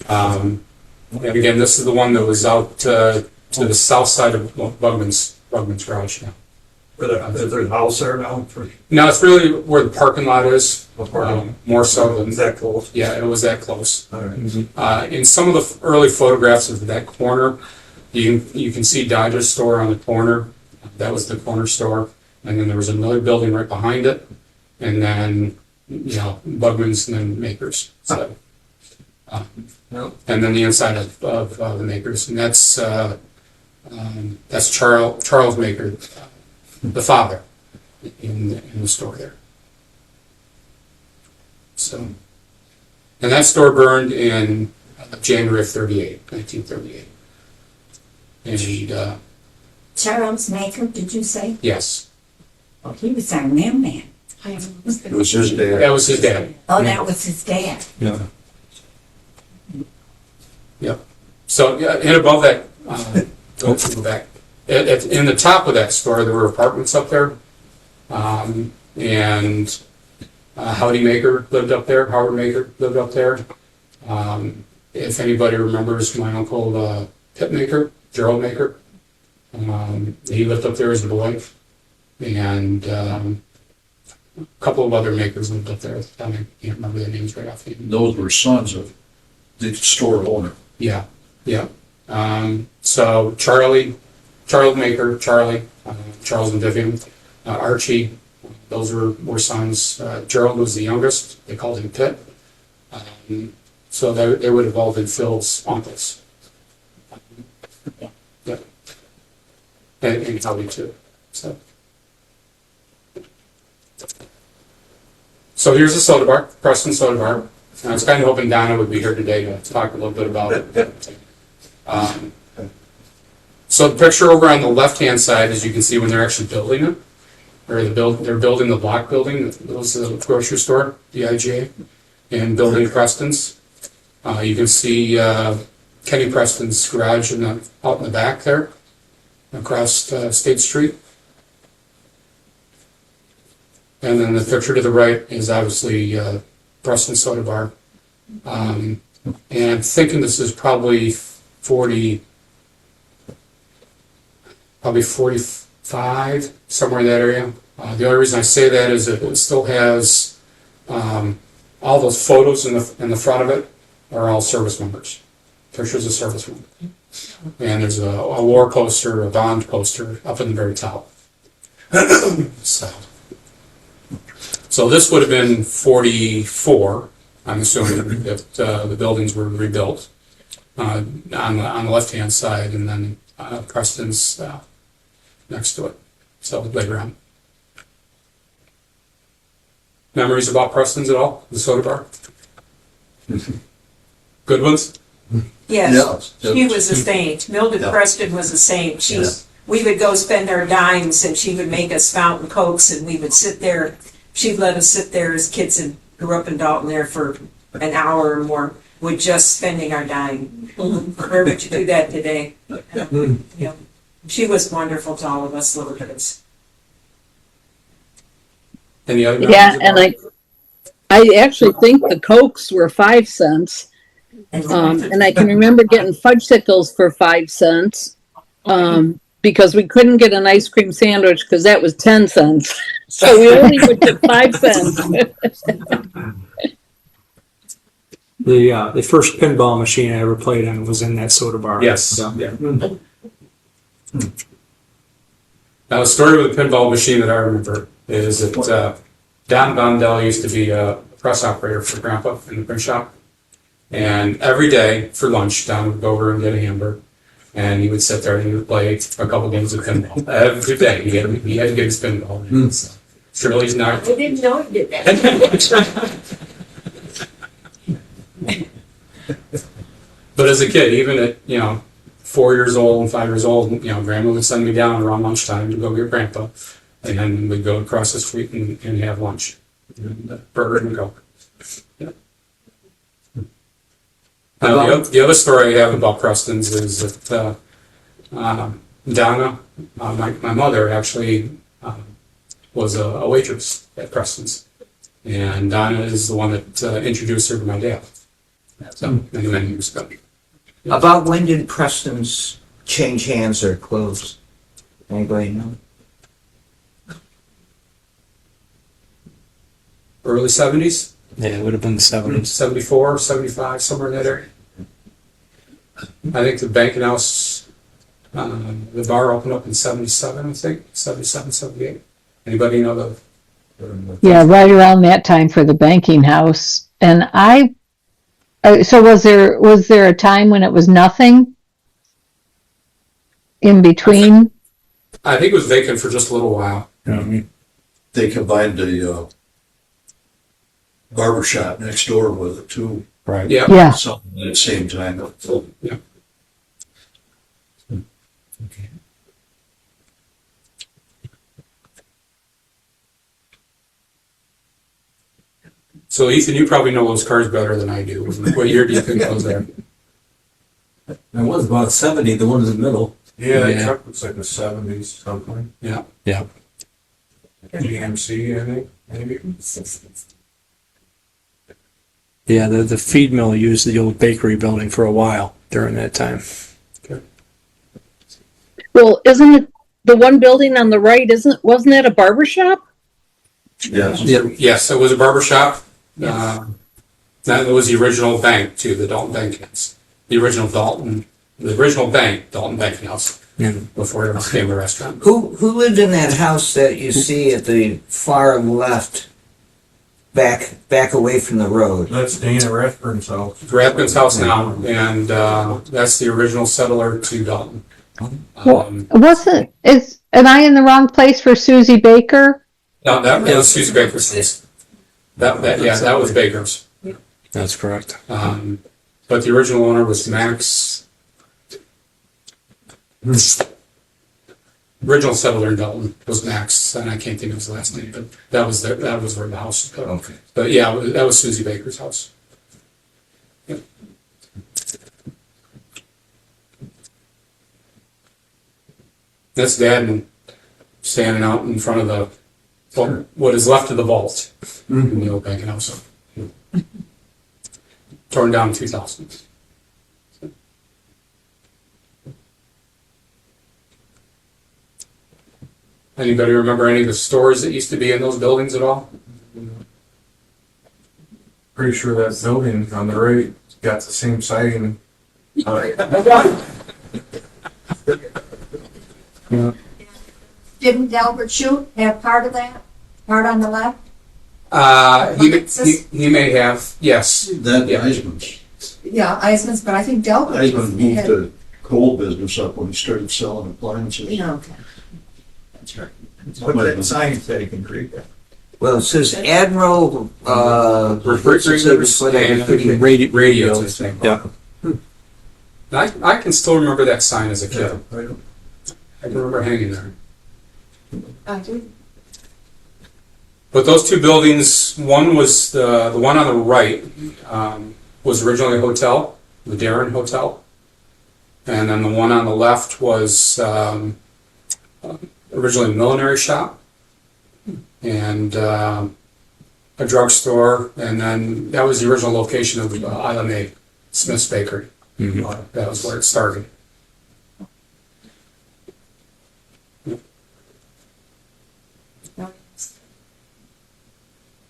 And again, this is the one that was out to the south side of Bugman's garage now. is there a house there now? No, it's really where the parking lot is, more so Is than, that close? yeah, it was that close. All right. In some of the early photographs of that corner, you can see Dodge's store on the corner. That was the corner store. And then there was another building right behind it. And then, Bugman's and then Makers. So, and then the inside of the Makers. And that's Charles Maker, the father, in the store there. So, And that store burned in January of 1938. And, Charles Maker, did you say? yes, Oh, he was our mailman. It was his dad. that was his dad. Oh, that was his dad. So, yeah, and above that, go back, in the top of that store, there were apartments up there. And Howard Maker lived up there. If anybody remembers my uncle Pitt Maker, Gerald Maker, he lived up there as a boy. And a couple of other makers lived up there. I can't remember their names right off. Those were sons of the store owner. Yeah. So Charles Maker, Charles and Vivian, Archie, those were sons. Gerald was the youngest. They called him Pitt. So they would have all been Phil's uncles. Yeah. And Howie too. So here's the soda bar, Preston Soda Bar. I was kind of hoping Donna would be here today to talk a little bit about it. So the picture over on the left-hand side, as you can see when they're actually building it, or they're building the block building, that was the grocery store, the IGA, and building Preston's. You can see Kenny Preston's garage out in the back there, across State Street. And then the picture to the right is obviously Preston Soda Bar. And I'm thinking this is probably 45, somewhere in that area. The only reason I say that is that it still has all those photos in the front of it are all service members, pictures of service members. And there's a war poster, a bond poster up in the very top. So this would have been 44, I'm assuming, if the buildings were rebuilt on the left-hand side, and then Preston's next to it, so later on. Memories about Preston's at all, the soda bar? Good ones? Yes, Yeah. she was a saint. Mildred Yeah. Preston was a saint. Yeah. We would go spend our dimes and she would make us fountain cokes and we would sit there. She'd let us sit there as kids and grew up in Dalton there for an hour or more with just spending our dime. Where would you do that today? Yeah. She was wonderful to all of us little kids. Any other Yeah, memories and about- I actually think the Cokes were 5 cents. And I can remember getting fudgesicles for 5 cents. Because we couldn't get an ice cream sandwich because that was 10 cents. So we only would get 5 cents. The first pinball machine I ever played on was in that soda bar. Yes. Yeah. Now, the story with the pinball machine that I remember is that Don Bondell used to be a press operator for Grandpa in the print shop. And every day for lunch, Don would go over and get a hamburger. And he would sit there and he would play a couple games of pinball. Every day he had to get his pinball. So, Shirley's not. I didn't know you did that. But as a kid, even at 4 years old and 5 years old, Grandma would send me down around lunchtime to go get Grandpa, and then we'd go across the street and have lunch, and burger and Coke. Yeah. The other story I have about Preston's is that Donna, my mother, actually was a waitress at Preston's, and Donna is the one that introduced her to my dad. So many years ago. About when did Preston's change hands or close? Anybody know? Early 70s, Yeah, it would have been the 70s. 74, 75, somewhere in that area. I think the banking house, the bar opened up in 77, I think, 77, 78. Anybody know the? Yeah, right around that time for the banking house. And so was there a time when it was nothing in between? I think it was vacant for just a little while. They combined barber shop next door with it too. Right. Yeah. Yeah. Something at the same time. Yeah. So Ethan, you probably know those cars better than I do. What year do you think those are? It was about 70, the one in the middle. Yeah, that Yeah. truck looks like the seventies something. Yeah. Yeah. GMC, I think, maybe. Yeah, the feed mill used the old bakery building for a while during that time. Well, isn't it the one building on the right? Wasn't that a barber shop? Yes. Yes, it was a barber shop. That was the original bank too, the Dalton Bank House. The original bank, Dalton Banking House, before it became a restaurant. Who lived in that house that you see at the far left, back away from the road? That's Dana Rathburn's house. Rathbun's house now, and that's the original settler to Dalton. Am I in the wrong place for Susie Baker? No, that was Susie Baker's house. That was Baker's. That's correct. But the original owner was Max. Original settler in Dalton was Max, and I can't think of his last name, but that was where the house was built. Okay. But yeah, that was Susie Baker's house. Yep. That's Dad standing out in front of what is left of the vault in the old banking house. Torn down in 2000. Anybody remember any of the stores that used to be in those buildings at all? Pretty sure that building on the right got the same siding. Didn't Delbert Shoot have part of that? Part on the left? He may have, yes. That Yeah. Eisman's. Yeah, Eisman's, but I think Delbert. Eisman moved had- the coal business up when he started selling appliances. Yeah, okay. That's right. What's that sign say, can read that? Well, it says Admiral, Refrigerators and radios, I think. Yeah. I can still remember that sign as a kid. I can remember hanging there. I do. But those two buildings, one was the one on the right was originally a hotel, the Darren Hotel, and then the one on the left was originally a millinery shop and a drugstore, and then that was the original location of Isla May Smith's Bakery. That was where it started.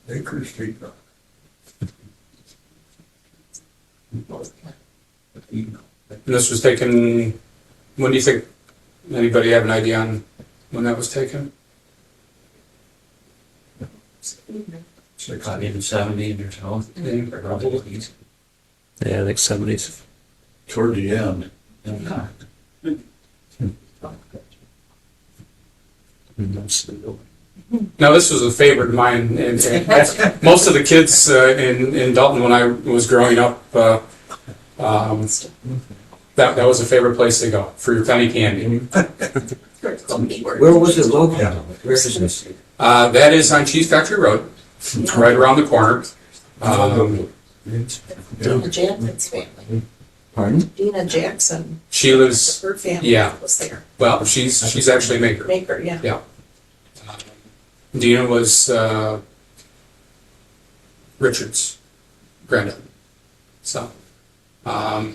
Baker Street. And this was taken, when do you think, anybody have an idea on when that was taken? Maybe 70 or so. Yeah, I think 70s. Toward the end. Now, this was a favorite of mine, and most of the kids in Dalton when I was growing up, that was a favorite place to go for your penny candy. where was it located? Where is this? That is on Cheese Factory Road, right around the corner. Dina Jackson's family. Pardon? Dina Jackson, She lives, her family yeah. was there. well, she's actually a maker. Maker, yeah. Yeah. Dina was Richard's granddaughter. So, but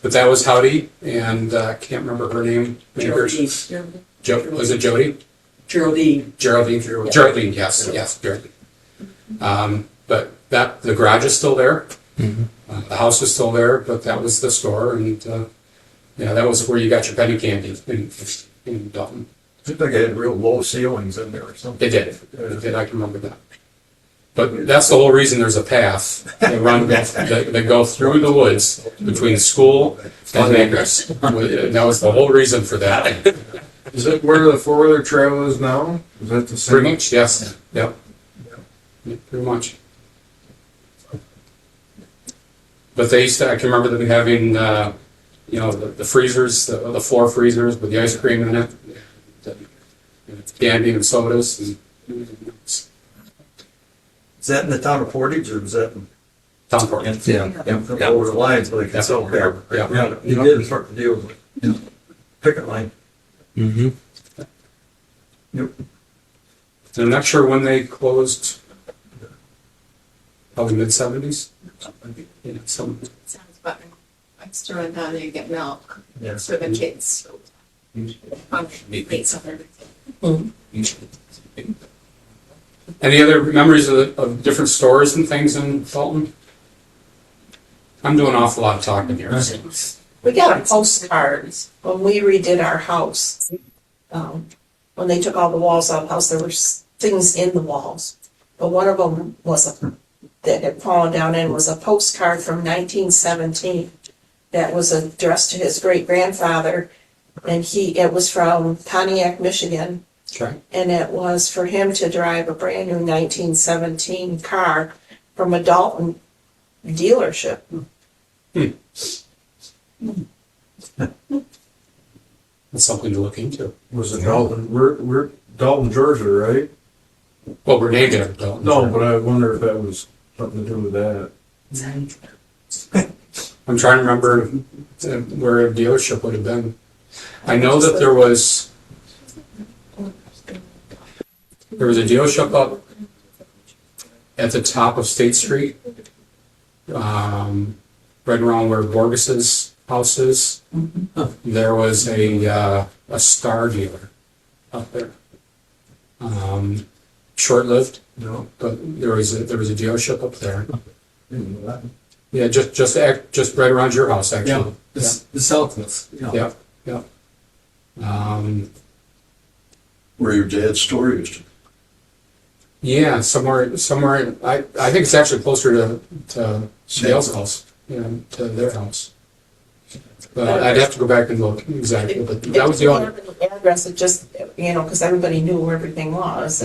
that was Howdy, and I can't remember her name. Geraldine. Was it Jody? Geraldine. Geraldine, yes, Geraldine. But the garage is still there. The house is still there, but that was the store, and that was where you got your penny candy in Dalton. Seems like it had real low ceilings in there or something. It did. I can remember that. But that's the whole reason there's a path that go through the woods between the school and Maker's. That was the whole reason for that. Is it where the four-wheeler trail is now? Is that the same? Pretty much, yes. Yep. pretty much. But they used to, I can remember them having, the freezers, the floor freezers with the ice cream in it, candy and sodas. And, Is that in the town of Portage or was that in? Town Portage. Yeah. Over the lines where they can sell there. Yeah. You did start to deal with it. Picket line. Mm-hmm. Yep. And I'm not sure when they closed. Probably mid-70s. Yeah, some. Sounds better. I store it down there, you get milk Yes. for the kids. Meat supper. Any other memories of different stores and things in Dalton? I'm doing an awful lot of talking here. We got a postcard when we redid our house. When they took all the walls out of the house, there were things in the walls. But one of them that had fallen down and was a postcard from 1917 that was addressed to his great-grandfather. And it was from Pontiac, Michigan. Okay. And it was for him to drive a brand new 1917 car from a Dalton dealership. That's something to look into. Was it Dalton? We're Dalton, Georgia, right? Well, we're named after Dalton. No, but I wonder if that was something to do with that. I'm trying to remember where a dealership would have been. I know that there was a dealership up at the top of State Street, right around where Borges's house is. There was a Star dealer up there. Short-lived, No. but there was a dealership up there. Yeah, just right around your house, actually. The southwest. Yeah. Where your dad's store used to. Yeah, somewhere. I think it's actually closer to Dale's house, to their house. But I'd have to go back and look exactly. But that was the only. Address, it just, because everybody knew where everything was.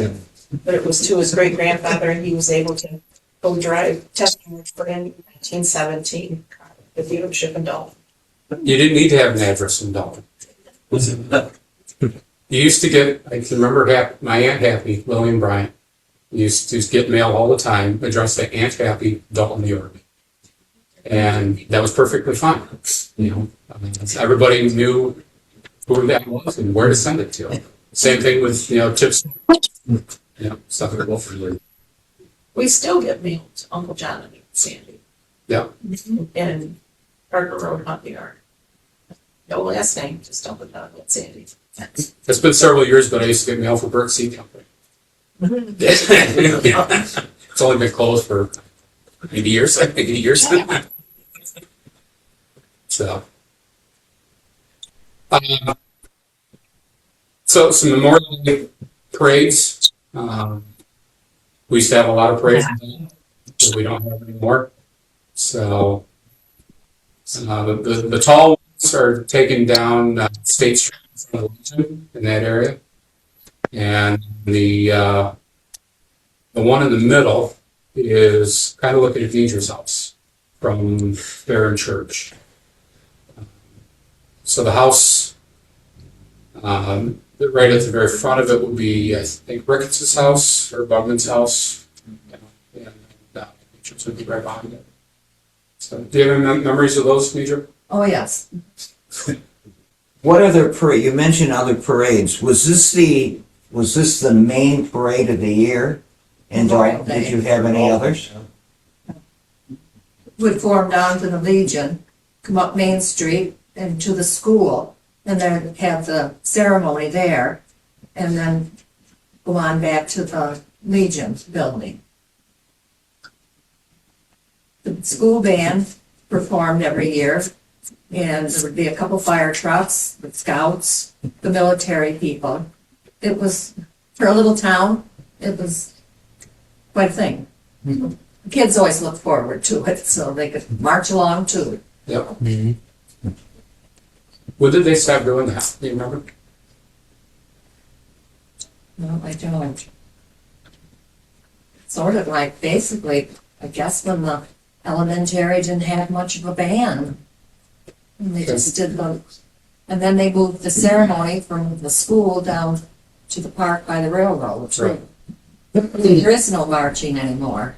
But it was to his great-grandfather, and he was able to go drive testing for him in 1917, the dealership in Dalton. You didn't need to have an address in Dalton. You used to get. I can remember my Aunt Happy, Lillian Bryant, used to get mail all the time addressed to Aunt Happy, Dalton, New York, and that was perfectly fine. Everybody knew who that was and where to send it to. Same thing with tips. Stuff like that. We still get mail to Uncle John and Sandy. Yeah. In Parker Road, Hot Yard. No last name, just Uncle John and Sandy. It's been several years, but I used to get mail for Burke Seed Company. It's only been closed for 80 years. I think 80 years. So some Memorial Day parades. We used to have a lot of parades that we don't have anymore. So the tall ones are taken down State Street in that area, and the one in the middle is kind of looking at Deidre's house from Barron Church. So the house, right at the very front of it would be, I think, Ricketts' house or Bugman's house, and Deidre's would be right behind it. So, do you have any memories of those, Deidre? Oh, yes. What other parade, you mentioned other parades, was this the main parade of the year? And did you have any others? Would form down to the Legion, come up Main Street and to the school, and then have the ceremony there, and then go on back to the Legion building. The school band performed every year, and there would be a couple fire trucks, the scouts, the military people. It was, for a little town, it was quite a thing. The kids always looked forward to it, so they could march along too. Yep. Mm-hmm. When did they stop doing that? Do you remember? No, I don't. sort of like basically, I guess when the elementary didn't have much of a band. And they just did and then they moved the ceremony from the school down to the park by the railroad. Right. There is no marching anymore.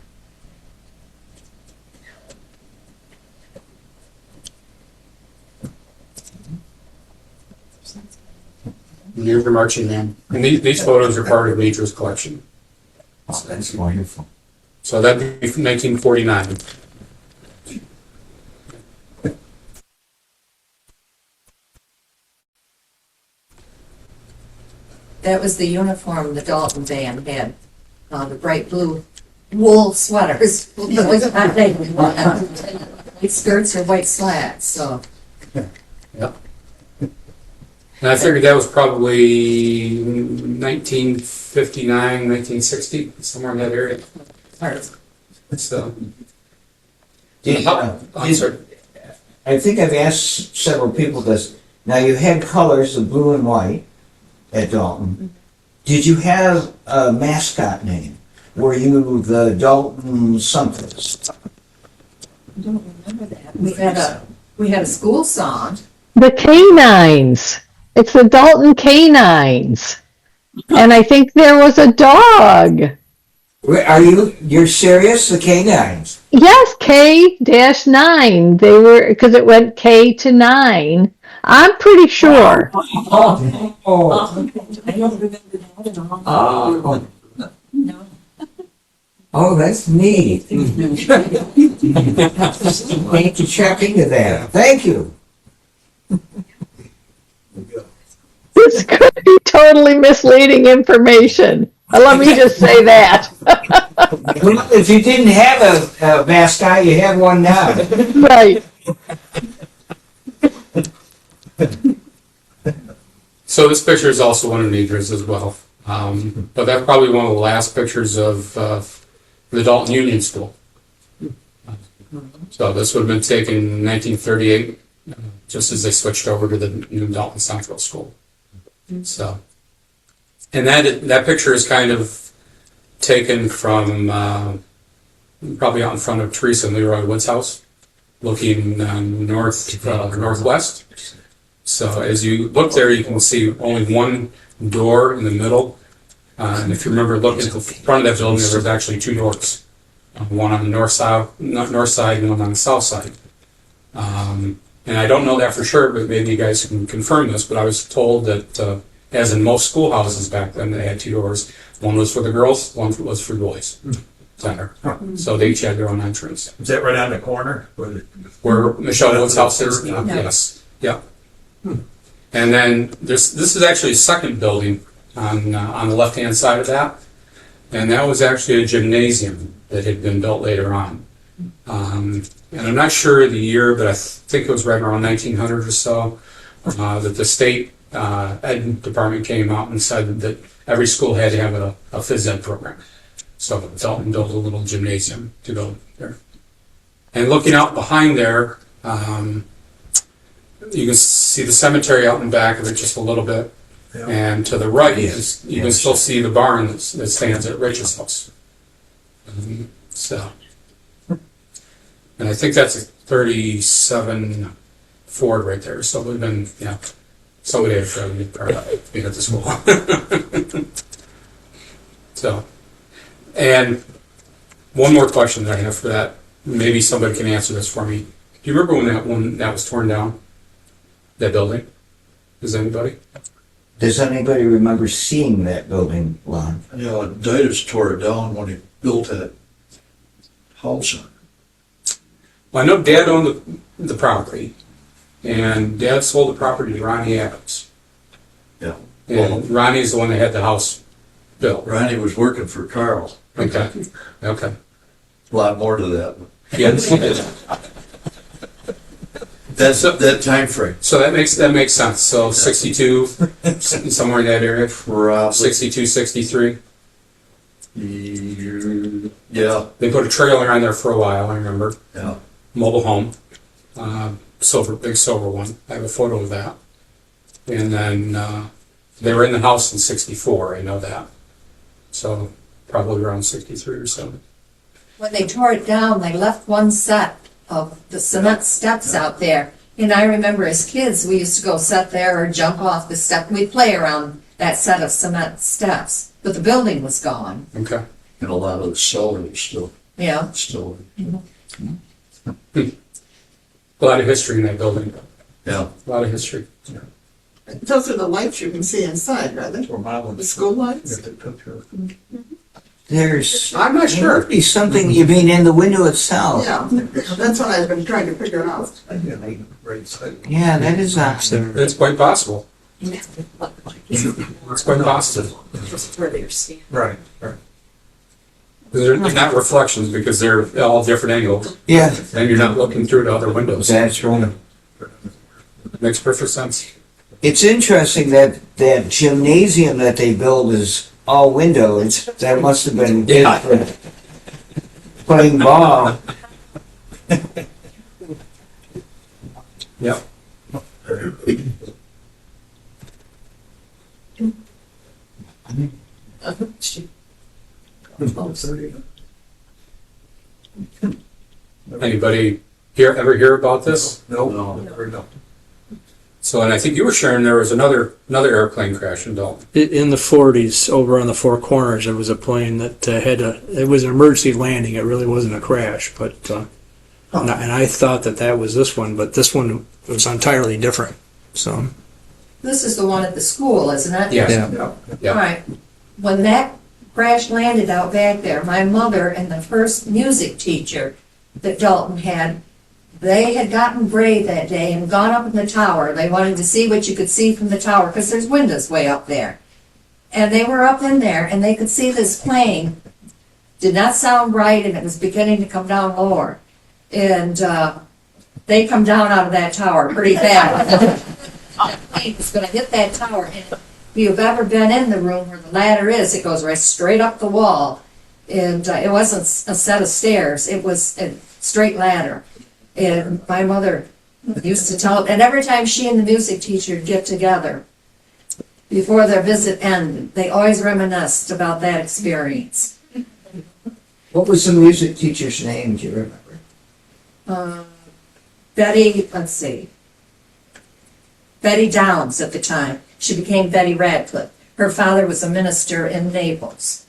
Here's the marching band. And these photos are part of Nature's collection. Oh, that's wonderful. So that'd be from 1949. That was the uniform the Dalton band had, the bright blue wool sweaters. White skirts or white slacks, so. Yep. And I figured that was probably 1959, 1960, somewhere in that area. So. I'm sorry. I think I've asked several people this. Now, you had colors of blue and white at Dalton. Did you have a mascot name? Were you the Dalton something? I don't remember that. We had a school song. The canines. It's the Dalton canines. And I think there was a dog. You're serious? The canines? Yes, K-9. They were, because it went K to 9. I'm pretty sure. I don't remember that at all. No. Oh, that's neat. Thank you for checking into that. Thank you. This could be totally misleading information. Let me just say that. Well, if you didn't have a mascot, you have one now. Right. So this picture is also one of Nature's as well. But that's probably one of the last pictures of the Dalton Union School. So this would have been taken in 1938, just as they switched over to the new Dalton Central School. So, and that picture is kind of taken from probably out in front of Teresa and Leroy Wood's house, looking northwest. So as you look there, you can see only one door in the middle. And if you remember looking at the front of that building, there was actually two doors. One on the north side and one on the south side. And I don't know that for sure, but maybe you guys can confirm this, but I was told that, as in most schoolhouses back then, they had two doors. One was for the girls, one was for boys. Center. So they each had their own entrance. Is that right on the corner? Where Michelle Wood's house is? Yes. Yeah. And then this is actually a second building on the left-hand side of that. And that was actually a gymnasium that had been built later on. And I'm not sure the year, but I think it was right around 1900 or so, that the state ed department came out and said that every school had to have a phys ed program. So Dalton built a little gymnasium to go there. And looking out behind there, you can see the cemetery out in back of it just a little bit. Yeah. And to the right, you can still see the barn that stands at Rich's house. So, and I think that's a 37 Ford right there. So it would have been, somebody had tried to be at the school. So, and one more question that I have for that. Maybe somebody can answer this for me. Do you remember when that was torn down? That building? Does anybody? Does anybody remember seeing that building, Lon? Yeah, Didas tore it down when he built that house. Well, I know Dad owned the property, and Dad sold the property to Ronnie Adams. Yeah. And Ronnie is the one that had the house built. Ronnie was working for Carl. Okay. A lot more to that. Yes. That's that time frame. So that makes sense. So 62, somewhere in that area. 62, 63. Yeah. They put a trailer on there for a while, I remember. Yeah. Mobile home. Big silver one. I have a photo of that. And then they were in the house in 64, I know that. So probably around 63 or so. When they tore it down, they left one set of the cement steps out there. And I remember as kids, we used to go sit there or jump off the step. We'd play around that set of cement steps, but the building was gone. Okay. And a lot of the celery is still, Yeah. still, A lot of history in that building. yeah. A lot of history. Those are the lights you can see inside, rather, For mileage. the school lights. There's, I'm not there sure. must be something, you mean in the window itself? Yeah, that's what I've been trying to figure out. Yeah, that is actually. It's quite possible. It's quite possible. Where they're standing. Right, right. They're not reflections because they're all different angles. Yeah, And you're not looking through to other windows. that's right. Makes perfect sense. It's interesting that that gymnasium that they build is all windows. That must have been good Yeah. for playing ball. Yep. Anybody ever hear about this? No, never done. So, and I think you were sharing there was another airplane crash in Dalton. In the 40s, over on the Four Corners, there was a plane that it was an emergency landing. It really wasn't a crash, but, and I thought that was this one, but this one was entirely different, so. This is the one at the school, isn't it? Yes. Yeah. Yeah. All right. When that crash landed out back there, my mother and the first music teacher that Dalton had, they had gotten brave that day and gone up in the tower. They wanted to see what you could see from the tower, because there's windows way up there. And they were up in there, and they could see this plane. Did not sound right, and it was beginning to come down lower. And they come down out of that tower pretty fast. The plane was going to hit that tower. And if you've ever been in the room where the ladder is, it goes right straight up the wall. And it wasn't a set of stairs. It was a straight ladder. And my mother used to tell, and every time she and the music teacher get together, before their visit ended, they always reminisced about that experience. What was the music teacher's name? Do you remember? Betty, let's see, Betty Downs at the time. She became Betty Radcliffe. Her father was a minister in Naples.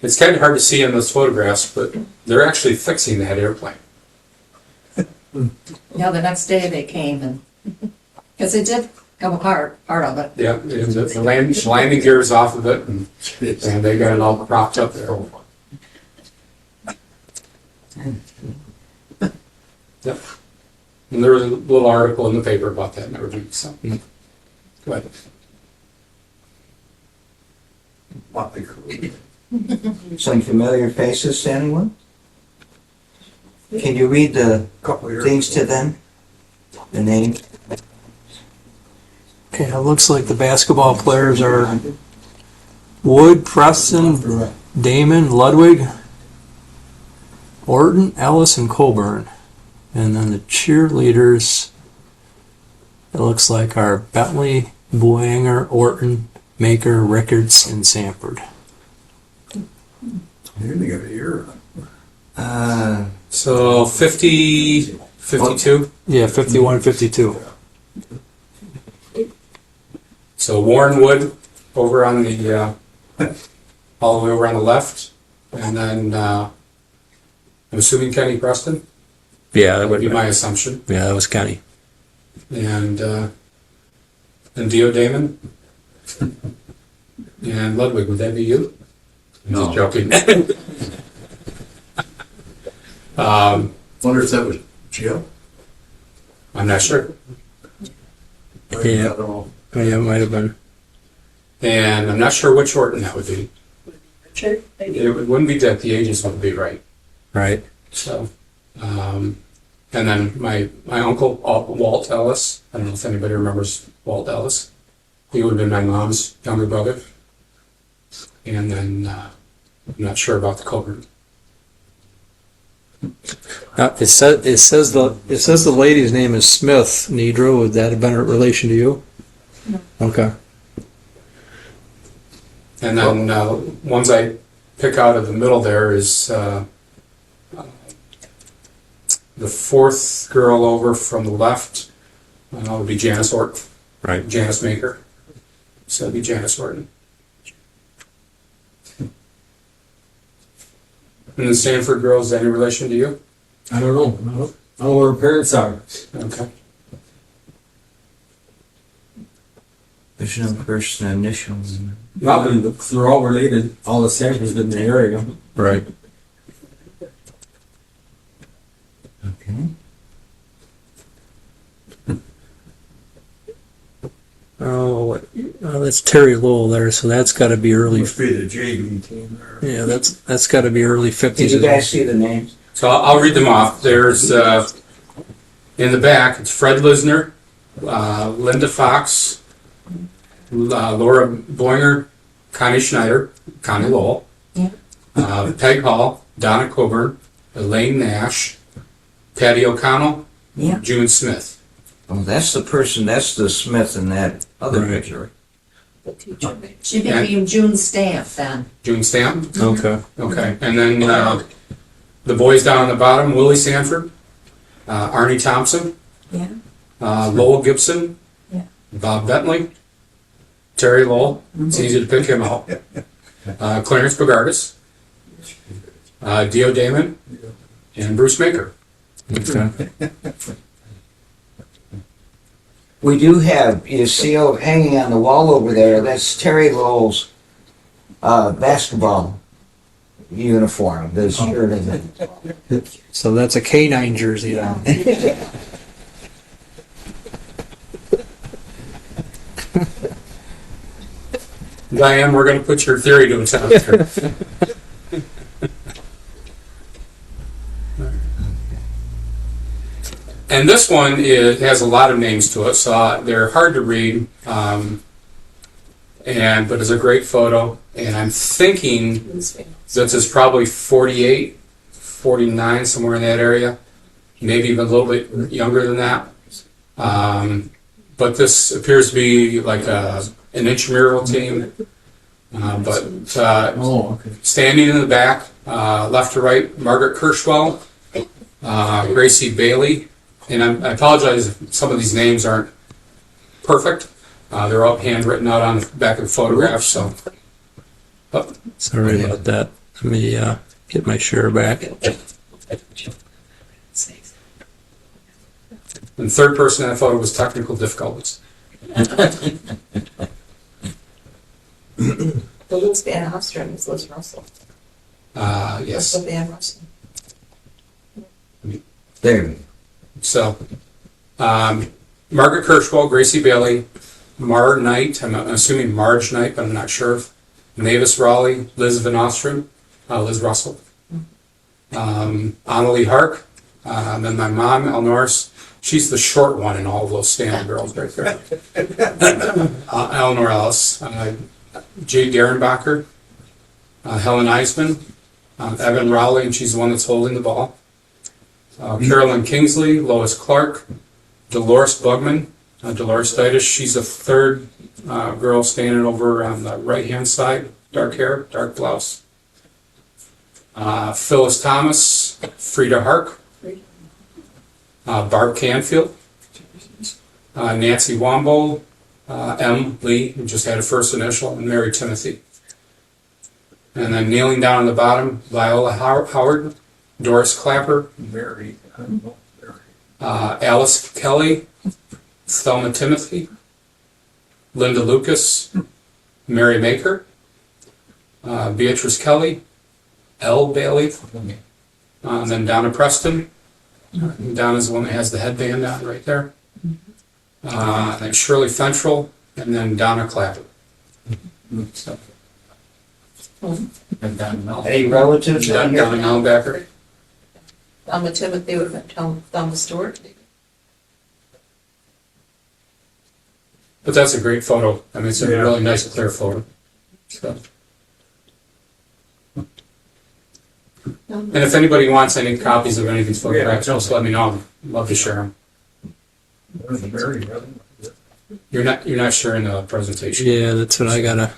It's kind of hard to see in those photographs, but they're actually fixing that airplane. Yeah, the next day they came and, because it did come apart, part of it. Yeah, and the landing gears off of it, and they got it all propped up there. Yep. And there was a little article in the paper about that and everything, so. Go ahead. Some familiar faces to anyone? Can you read the things to them? The name? Okay, it looks like the basketball players are Wood, Preston, Damon, Ludwig, Orton, Ellis, and Coburn. And then the cheerleaders, it looks like are Bentley, Boanger, Orton, Maker, Rickards, and Sanford. They got a year. So 50, 52. Yeah, 51, 52. So Warren Wood over on the, all the way over on the left. And then, I'm assuming Kenny Preston. Yeah, That would be my assumption. Yeah, that was Kenny. And Dio Damon. And Ludwig, would that be you? I'm No. just joking. Wonder if that was Jim? I'm not sure. I Yeah. don't know. Yeah, it might have been. And I'm not sure which Orton that would be. Richard, maybe. It wouldn't be that the ages wouldn't be right. Right. So, and then my uncle, Walt Ellis. I don't know if anybody remembers Walt Ellis. He would have been my mom's younger brother. And then, I'm not sure about the Coburn. It says the lady's name is Smith. Nidra, would that have been a relation to you? No. Okay. And then ones I pick out of the middle there is the fourth girl over from the left would be Janice Orton. Right. Janice Maker. So it'd be Janice Orton. And the Stanford girls, any relation to you? I don't know. I don't know where her parents are. Okay. There's no first initials. Probably, they're all related. All the Sanfords in the area. Right. Okay. Oh, that's Terry Lowell there, so that's got to be early. Must be the JV team there. Yeah, that's got to be early Did '50s. you guys see the names? So I'll read them off. There's, in the back, it's Fred Lisner, Linda Fox, Laura Boinger, Connie Schneider, Connie Lowell, Peg Hall, Donna Coburn, Elaine Nash, Patty O'Connell, Yeah. June Smith. Oh, that's the person, that's the Smith in that other picture. The teacher. She became June Stamp then. June Stamp? Okay. Okay. And then the boys down on the bottom, Willie Sanford, Arnie Thompson, Yeah. Lowell Gibson, Yeah. Bob Bentley, Terry Lowell, it's easy to pick him out, Clarence Bogardus, Dio Damon, and Bruce Maker. Okay. We do have, you see hanging on the wall over there, that's Terry Lowell's basketball uniform, the shirt and the... So that's a K9 jersey then. Diane, we're going to put your theory to a test here. And this one has a lot of names to it, so they're hard to read, but it's a great photo. And I'm thinking this is probably 48, 49, somewhere in that area, maybe even a little bit younger than that. But this appears to be like an intramural team. Standing in the back, left to right, Margaret Kirschwell, Gracie Bailey, and I apologize if some of these names aren't perfect. They're all handwritten out on the back of the photograph, so. Sorry about that. Let me get my share back. And the third person in that photo was technical difficulties. The Liz Van Ostrom is Liz Russell. Yes. That's the Van Russell. There. So, Margaret Kirschwell, Gracie Bailey, Mar Knight, I'm assuming Marge Knight, but I'm not sure. Mavis Raleigh, Liz Van Ostrom, Liz Russell. Annalie Hark, and then my mom, Elnor's. She's the short one in all of those standing girls right there. Eleanor Ellis, Jade Garenbacher, Helen Eisman, Evan Rowley, and she's the one that's holding the ball. Carolyn Kingsley, Lois Clark, Dolores Bugman, Dolores Ditas, she's the third girl standing over on the right-hand side, dark hair, dark blouse. Phyllis Thomas, Frida Hark, Barb Canfield, Nancy Wombo, M. Lee, who just had a first initial, and Mary Timothy. And then kneeling down on the bottom, Viola Howard, Doris Clapper, Mary. Alice Kelly, Thelma Timothy, Linda Lucas, Mary Maker, Beatrice Kelly, L. Bailey, and then Donna Preston. Donna's the one that has the headband on right there. Then Shirley Fentrell, and then Donna Clapper. So. And Donna Mel. Any relatives on here? Donna Melbacker. Thelma Timothy would have been Thelma Stewart. But that's a great photo. I mean, it's a really nice, clear photo. So. And if anybody wants any copies of any of these photographs, just let me know. I'd love to share them. You're not sharing the presentation. Yeah, that's what I gotta.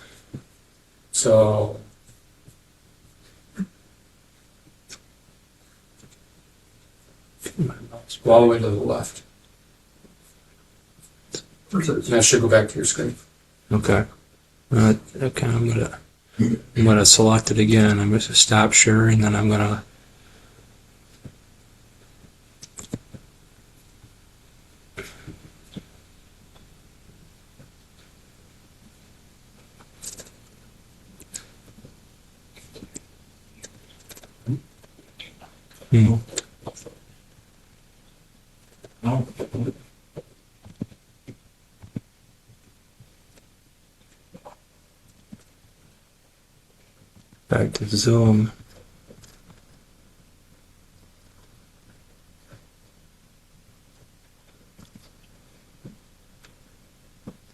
So all the way to the left. And that should go back to your screen. Okay. Okay, I'm gonna select it again. I'm gonna stop sharing, then I'm gonna. Back to Zoom.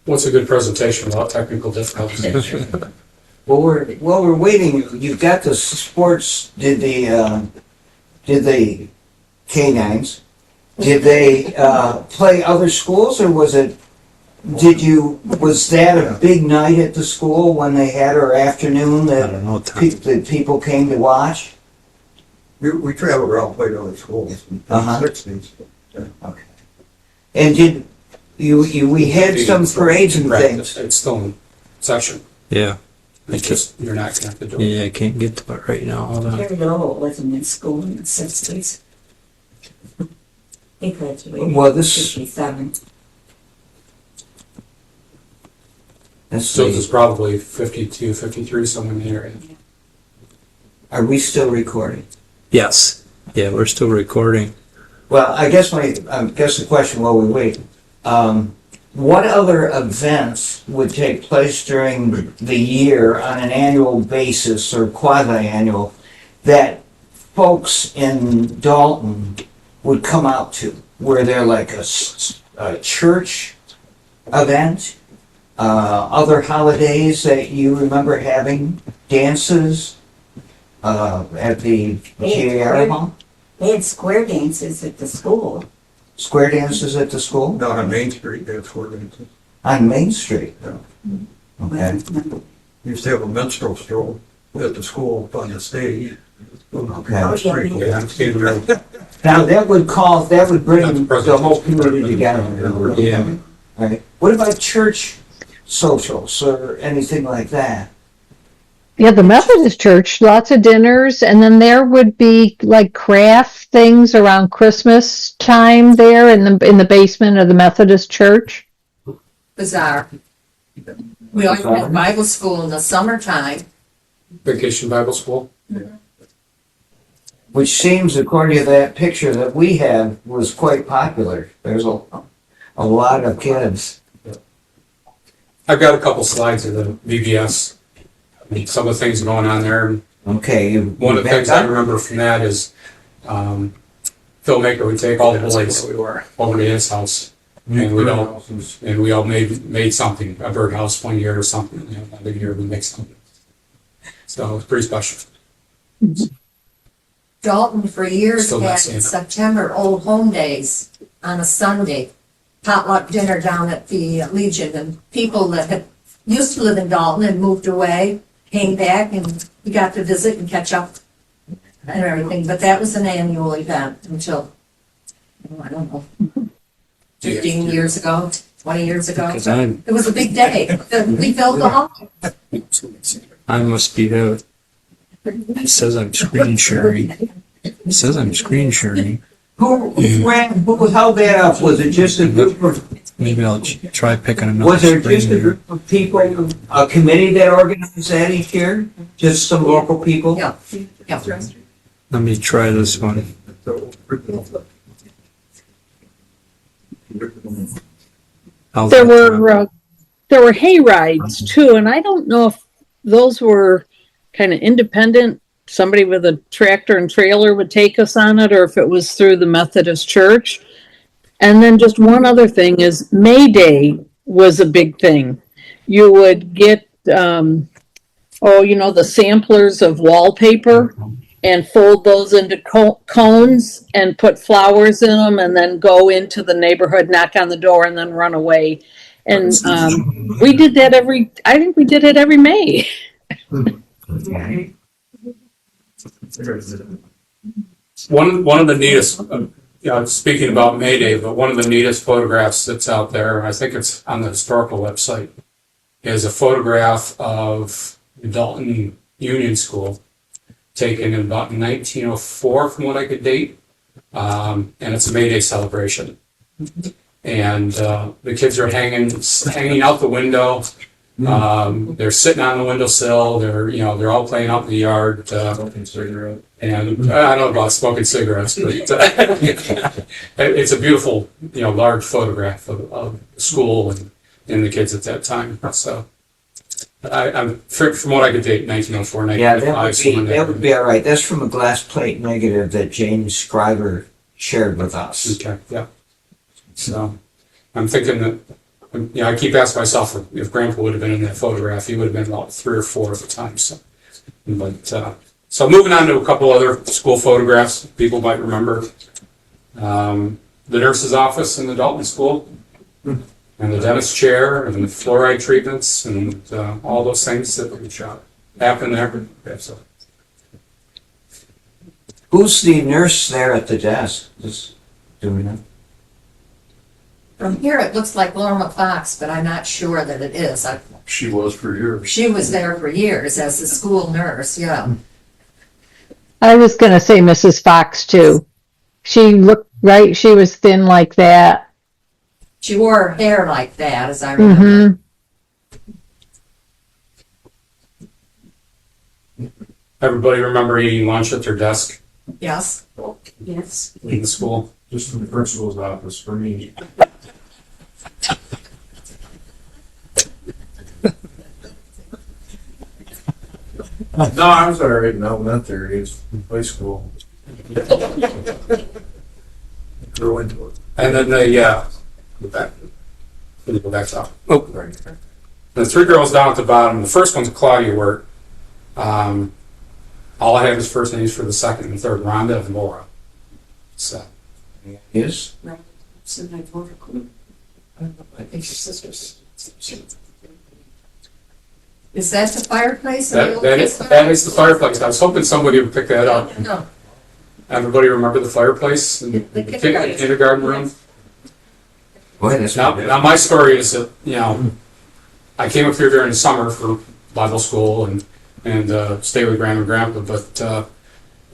What's a good presentation without technical difficulties? While we're waiting, you've got the sports, did the canines, did they play other schools, or was that a big night at the school when they had our afternoon I don't know. that people came to watch? We traveled around, played other schools. Uh-huh. 60s. Okay. And we had some parades and things. It's still in session. Yeah. It's just, you're not gonna have to do it. Yeah, I can't get to it right now. Hold on. Terry Lowell wasn't in school in the 60s. He graduated Well, in this- 57. Let's So see. there's probably 52, 53, somewhere in the area. Are we still recording? Yes. Yeah, we're still recording. Well, I guess the question while we wait, what other events would take place during the year on an annual basis or quasi-annual that folks in Dalton would come out to? Were there like a church event? Other holidays that you remember having? Dances? At the GAR hall? They had square dances at the school. Square dances at the school? Down on Main Street, they had square dances. On Main Street? Yeah. Okay. We used to have a minstrel show at the school up on the stage. Okay. Oh, yeah. Yeah. Now, that would bring the whole community together. Yeah. Right. What about church socials or anything like that? Yeah, the Methodist church, lots of dinners, and then there would be like craft things around Christmas time there in the basement of the Methodist church. Bizarre. We always had Bible school in the summertime. Vacation Bible School. Which seems, according to that picture that we have, was quite popular. There's a lot of kids. I've got a couple slides of the VBS. I mean, some of the things going on there. Okay. One of the things I remember from that is filmmaker would take all the boys over to his house, and we all made something, a birdhouse one year or something. You know, another year we make something. So it's pretty special. Dalton for years Still had not in seeing it. September Old Home Days on a Sunday, potluck dinner down at the Legion, and people that had used to live in Dalton and moved away came back, and we got to visit and catch up and everything. But that was an annual event until, I don't know, 15 years ago, 20 years ago. Because I'm It was a big day. We filled the hall. I must be out. It says I'm screen sharing. It says I'm screen sharing. Who held that up? Was it just a group of, Maybe I'll try picking another was there screen just a here. group of people, a committee that organized that each year? Just some local people? Yeah, yeah. Let me try this one. There were hay rides too, and I don't know if those were kind of independent. Somebody with a tractor and trailer would take us on it, or if it was through the Methodist church. And then just one other thing is May Day was a big thing. You would get, the samplers of wallpaper and fold those into cones and put flowers in them, and then go into the neighborhood, knock on the door, and then run away. And we did that I think we did it every May. One of the neatest, speaking about May Day, but one of the neatest photographs that's out there, I think it's on the historical website, is a photograph of the Dalton Union School taken in about 1904 from what I could date. And it's a May Day celebration. And the kids are hanging out the window. They're sitting on the windowsill. They're all playing out in the yard. Smoking cigarette. And I don't know about smoking cigarettes, but it's a beautiful, large photograph of school and the kids at that time. So, from what I could date, 1904, Yeah, 1905. that would be all right. That's from a glass plate negative that James Scriber shared with us. Okay, yeah. So, I'm thinking that, I keep asking myself if Grandpa would have been in that photograph, he would have been about 3 or 4 at the time. So, so moving on to a couple other school photographs people might remember. The nurse's office in the Dalton School, and the dentist chair, and the fluoride treatments, and all those things that happen there. Okay, so. Who's the nurse there at the desk? Do we know? From here, it looks like Lorna Fox, but I'm not sure that it is. She was for years. She was there for years as a school nurse, yeah. I was going to say Mrs. Fox too. She looked, right? She was thin like that. She wore her hair like that, as I remember. Everybody remember eating lunch at their desk Yes. Yes. in the school? Just in the principal's office for me. No, I was all right in elementary. It was high school. Grew into it. And then go back. Let me go back up. Oh, Right. the 3 girls down at the bottom. The first one's Claudia Wirt. All I have is first names for the second and third, Rhonda and Laura. So, Yes? So I voted. I think your sister's. Is that the fireplace? in the old that is the fireplace. I was hoping somebody would pick that up. No. Everybody remember the fireplace in The kindergarten. kindergarten room? Boy, that's Now my story is that, I came up here during the summer for Bible school and stay with Grandma and Grandpa, but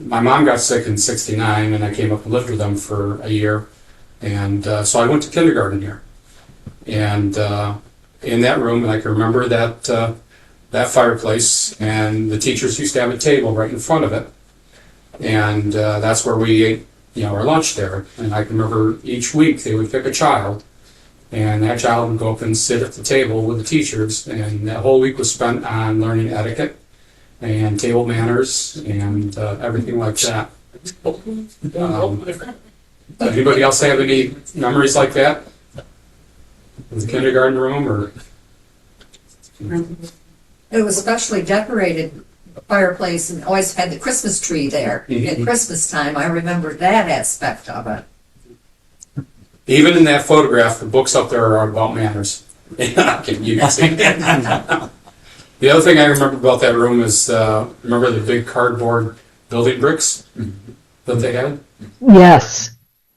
my mom got sick in '69 and I came up and lived with them for a year. And so I went to kindergarten here. And in that room, and I can remember that fireplace, and the teachers used to have a table right in front of it. And that's where we ate, our lunch there. And I can remember each week they would pick a child, and that child would go up and sit at the table with the teachers, and that whole week was spent on learning etiquette and table manners and everything like that. Anybody else have any memories like that? In the kindergarten room, or? It was specially decorated fireplace and always had the Christmas tree there at Christmas time. I remember that aspect of it. Even in that photograph, the books up there are about manners. You can see. The other thing I remember about that room is, remember the big cardboard building bricks that they had? Yes.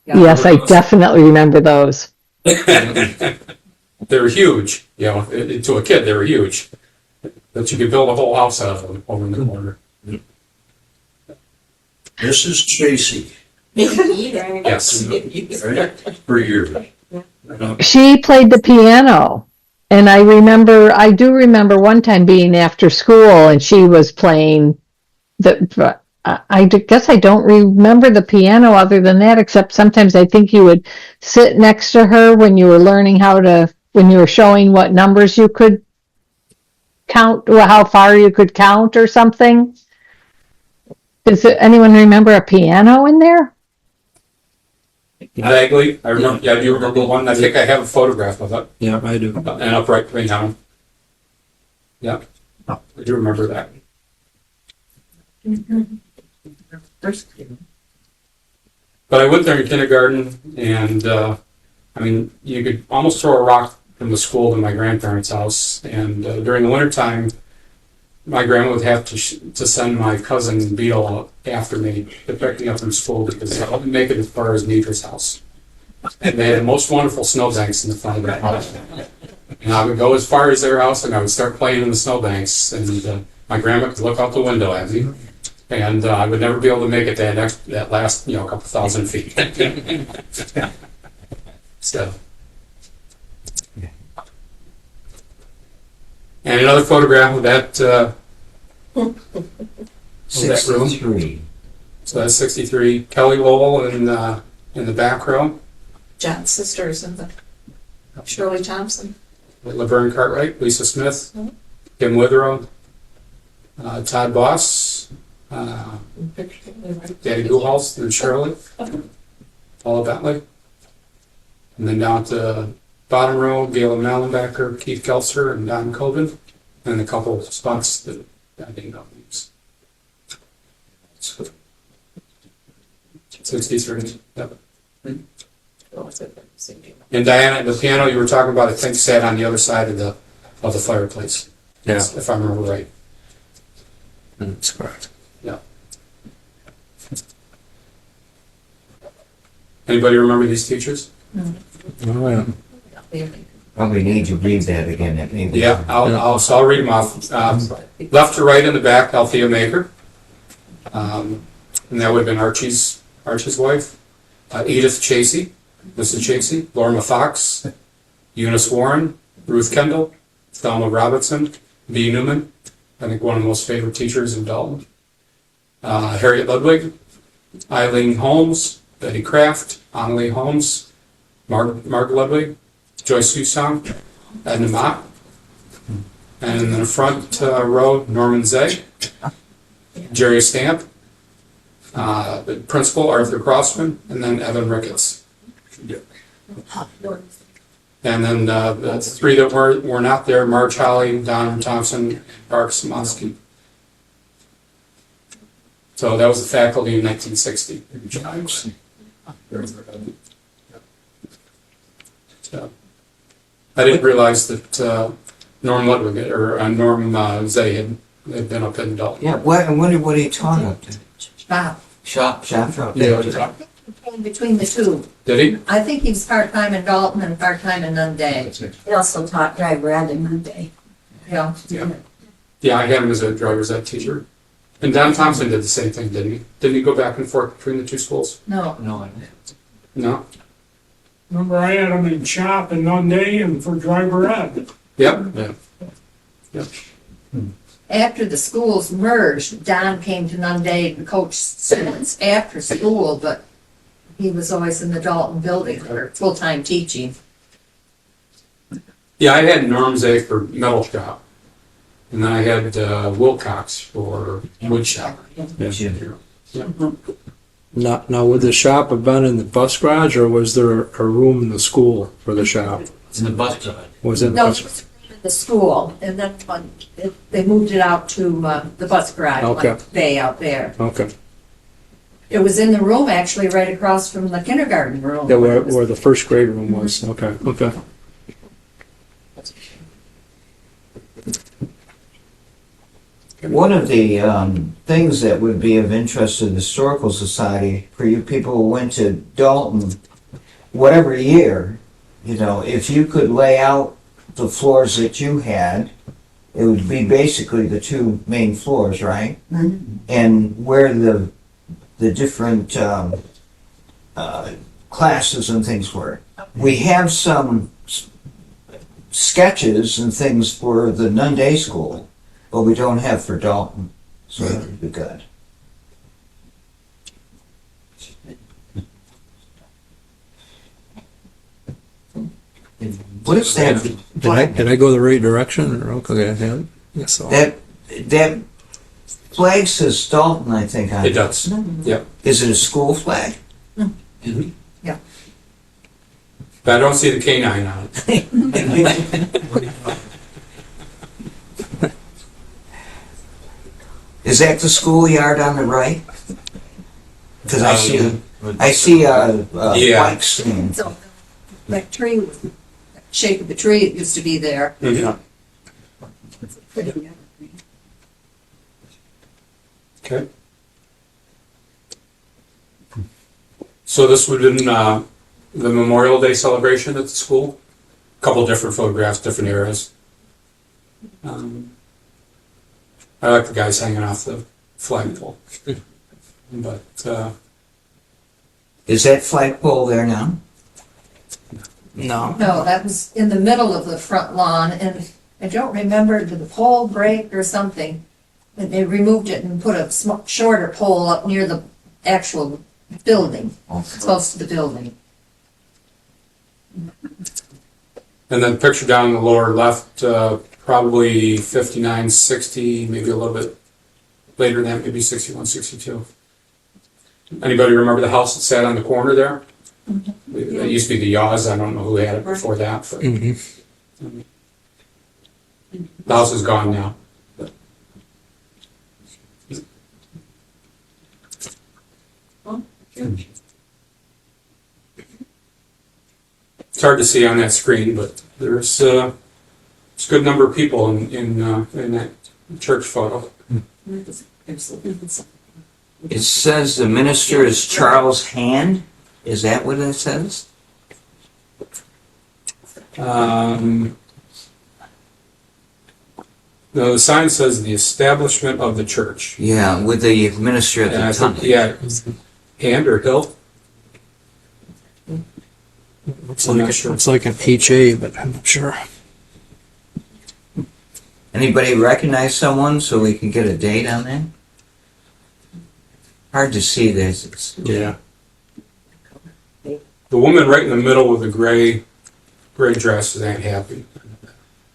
Yeah. Yes, I definitely remember those. They were huge, to a kid, they were huge. But you could build a whole house out of them over in the corner. Mrs. Tracy. Yes. Right? For years. She played the piano. And I do remember one time being after school and she was playing I guess I don't remember the piano other than that, except sometimes I think you would sit next to her when you were learning when you were showing what numbers you could count, or how far you could count or something. Does anyone remember a piano in there? Vaguely, I remember. Yeah, do you remember one? I think I have a photograph of it. Yeah, I do. An upright piano. Yeah, I do remember that. But I went there in kindergarten, and you could almost throw a rock from the school to my grandparents' house. And during the wintertime, my grandma would have to send my cousin Beetle out after me to pick me up from school because I wouldn't make it as far as Nedra's house. And they had the most wonderful snowbanks in the front of their house. And I would go as far as their house and I would start playing in the snowbanks. And my grandma could look out the window at me. And I would never be able to make it that last, couple thousand feet. So. And another photograph of that, of that room. 63. So that's 63. Kelly Lowell in the back row. John's sisters and the Shirley Thompson. Laverne Cartwright, Lisa Smith, Kim Witherow, Todd Boss, Daddy Goulhouse and Shirley, Paula Bentley. And then down to bottom row, Galen Mallenbecker, Keith Kelser, and Don Coben, and a couple of spots that I didn't know names. 63. Yep. And Diana, the piano you were talking about, I think sat on the other side of the fireplace. Yeah. If I remember right. That's correct. Yeah. Anybody remember these teachers? Oh, yeah. Probably need to read that again. That maybe. Yeah, I'll read them off. Left to right in the back, Althea Maker. And that would have been Archie's wife. Edith Chasey, Mrs. Chasey, Lorma Fox, Eunice Warren, Ruth Kendall, Thelma Robinson, B. Newman, I think one of the most favorite teachers in Dalton. Harriet Ludwig, Eileen Holmes, Betty Kraft, Annalie Holmes, Mark Ludwig, Joyce Husong, Edna Mott, and in the front row, Norman Zay, Jerry Stamp, the principal, Arthur Crossman, and then Evan Ricketts. And then the three that were not there, Marge Holly, Don Thompson, Mark Simonsky. So that was the faculty in 1960. So, I didn't realize that Norm Ludwig or Norm Zay had been up in Dalton. Yeah, what he taught up to? Shop. Shop. Yeah. Between the two. Did he? I think he was part-time in Dalton and part-time in Nunda. He also taught driver ed in Monday. Yeah. Yeah, I had him as a driver's ed teacher. And Don Thompson did the same thing, didn't he? Didn't he go back and forth between the two schools? No. No? Remember, I had them in shop and Nunda and for driver ed. Yep. Yep. After the schools merged, Don came to Nunda to coach students after school, but he was always in the Dalton building for full-time teaching. Yeah, I had Norm Zay for metal shop. And then I had Wilcox for wood shop. Yeah. Now, would the shop have been in the bus garage, or was there a room in the school for the shop? It's in the bus garage. Was it? No, it was in the school, and then when they moved it out to the bus garage, Okay. like bay out there. Okay. It was in the room, actually, right across from the kindergarten room. Yeah, where the first grade room was. Okay. Okay. One of the things that would be of interest to the Historical Society for you people who went to Dalton, whatever year, if you could lay out the floors that you had, it would be basically the two main floors, right? Mm-hmm. And where the different classes and things were. We have some sketches and things for the Nunda School, but we don't have for Dalton, so that would be good. What is that? Did I go the right direction? Or okay, yeah. Yes. So. That flag says Dalton, I think. On It does. Yep. Is it a school flag? Yeah. But I don't see the K9 on it. Is that the schoolyard on the right? Because I see Yeah. bikes. So that tree, the shape of the tree that used to be there. Mhm. Okay. So this would have been the Memorial Day celebration at the school. A couple different photographs, different eras. I like the guys hanging off the flagpole. But Is that flagpole there now? No. No, that was in the middle of the front lawn, and I don't remember, did the pole break or something? And they removed it and put a shorter pole up near the actual building, close to the building. and then picture down in the lower left, probably 59, 60, maybe a little bit later than that, maybe 61, 62. Anybody remember the house that sat on the corner there? It used to be the Yaws. I don't know who had it before that. But the house is gone now. It's hard to see on that screen, but there's a good number of people in that church photo. It says the minister is Charles Hand. Is that what it says? No, the sign says the establishment of the church. Yeah, with the minister at the time. Yeah, Hand or Hill? It's like an HA, but I'm not sure. Anybody recognize someone so we can get a date on that? Hard to see this. Yeah. The woman right in the middle with the gray dress is Aunt Happy.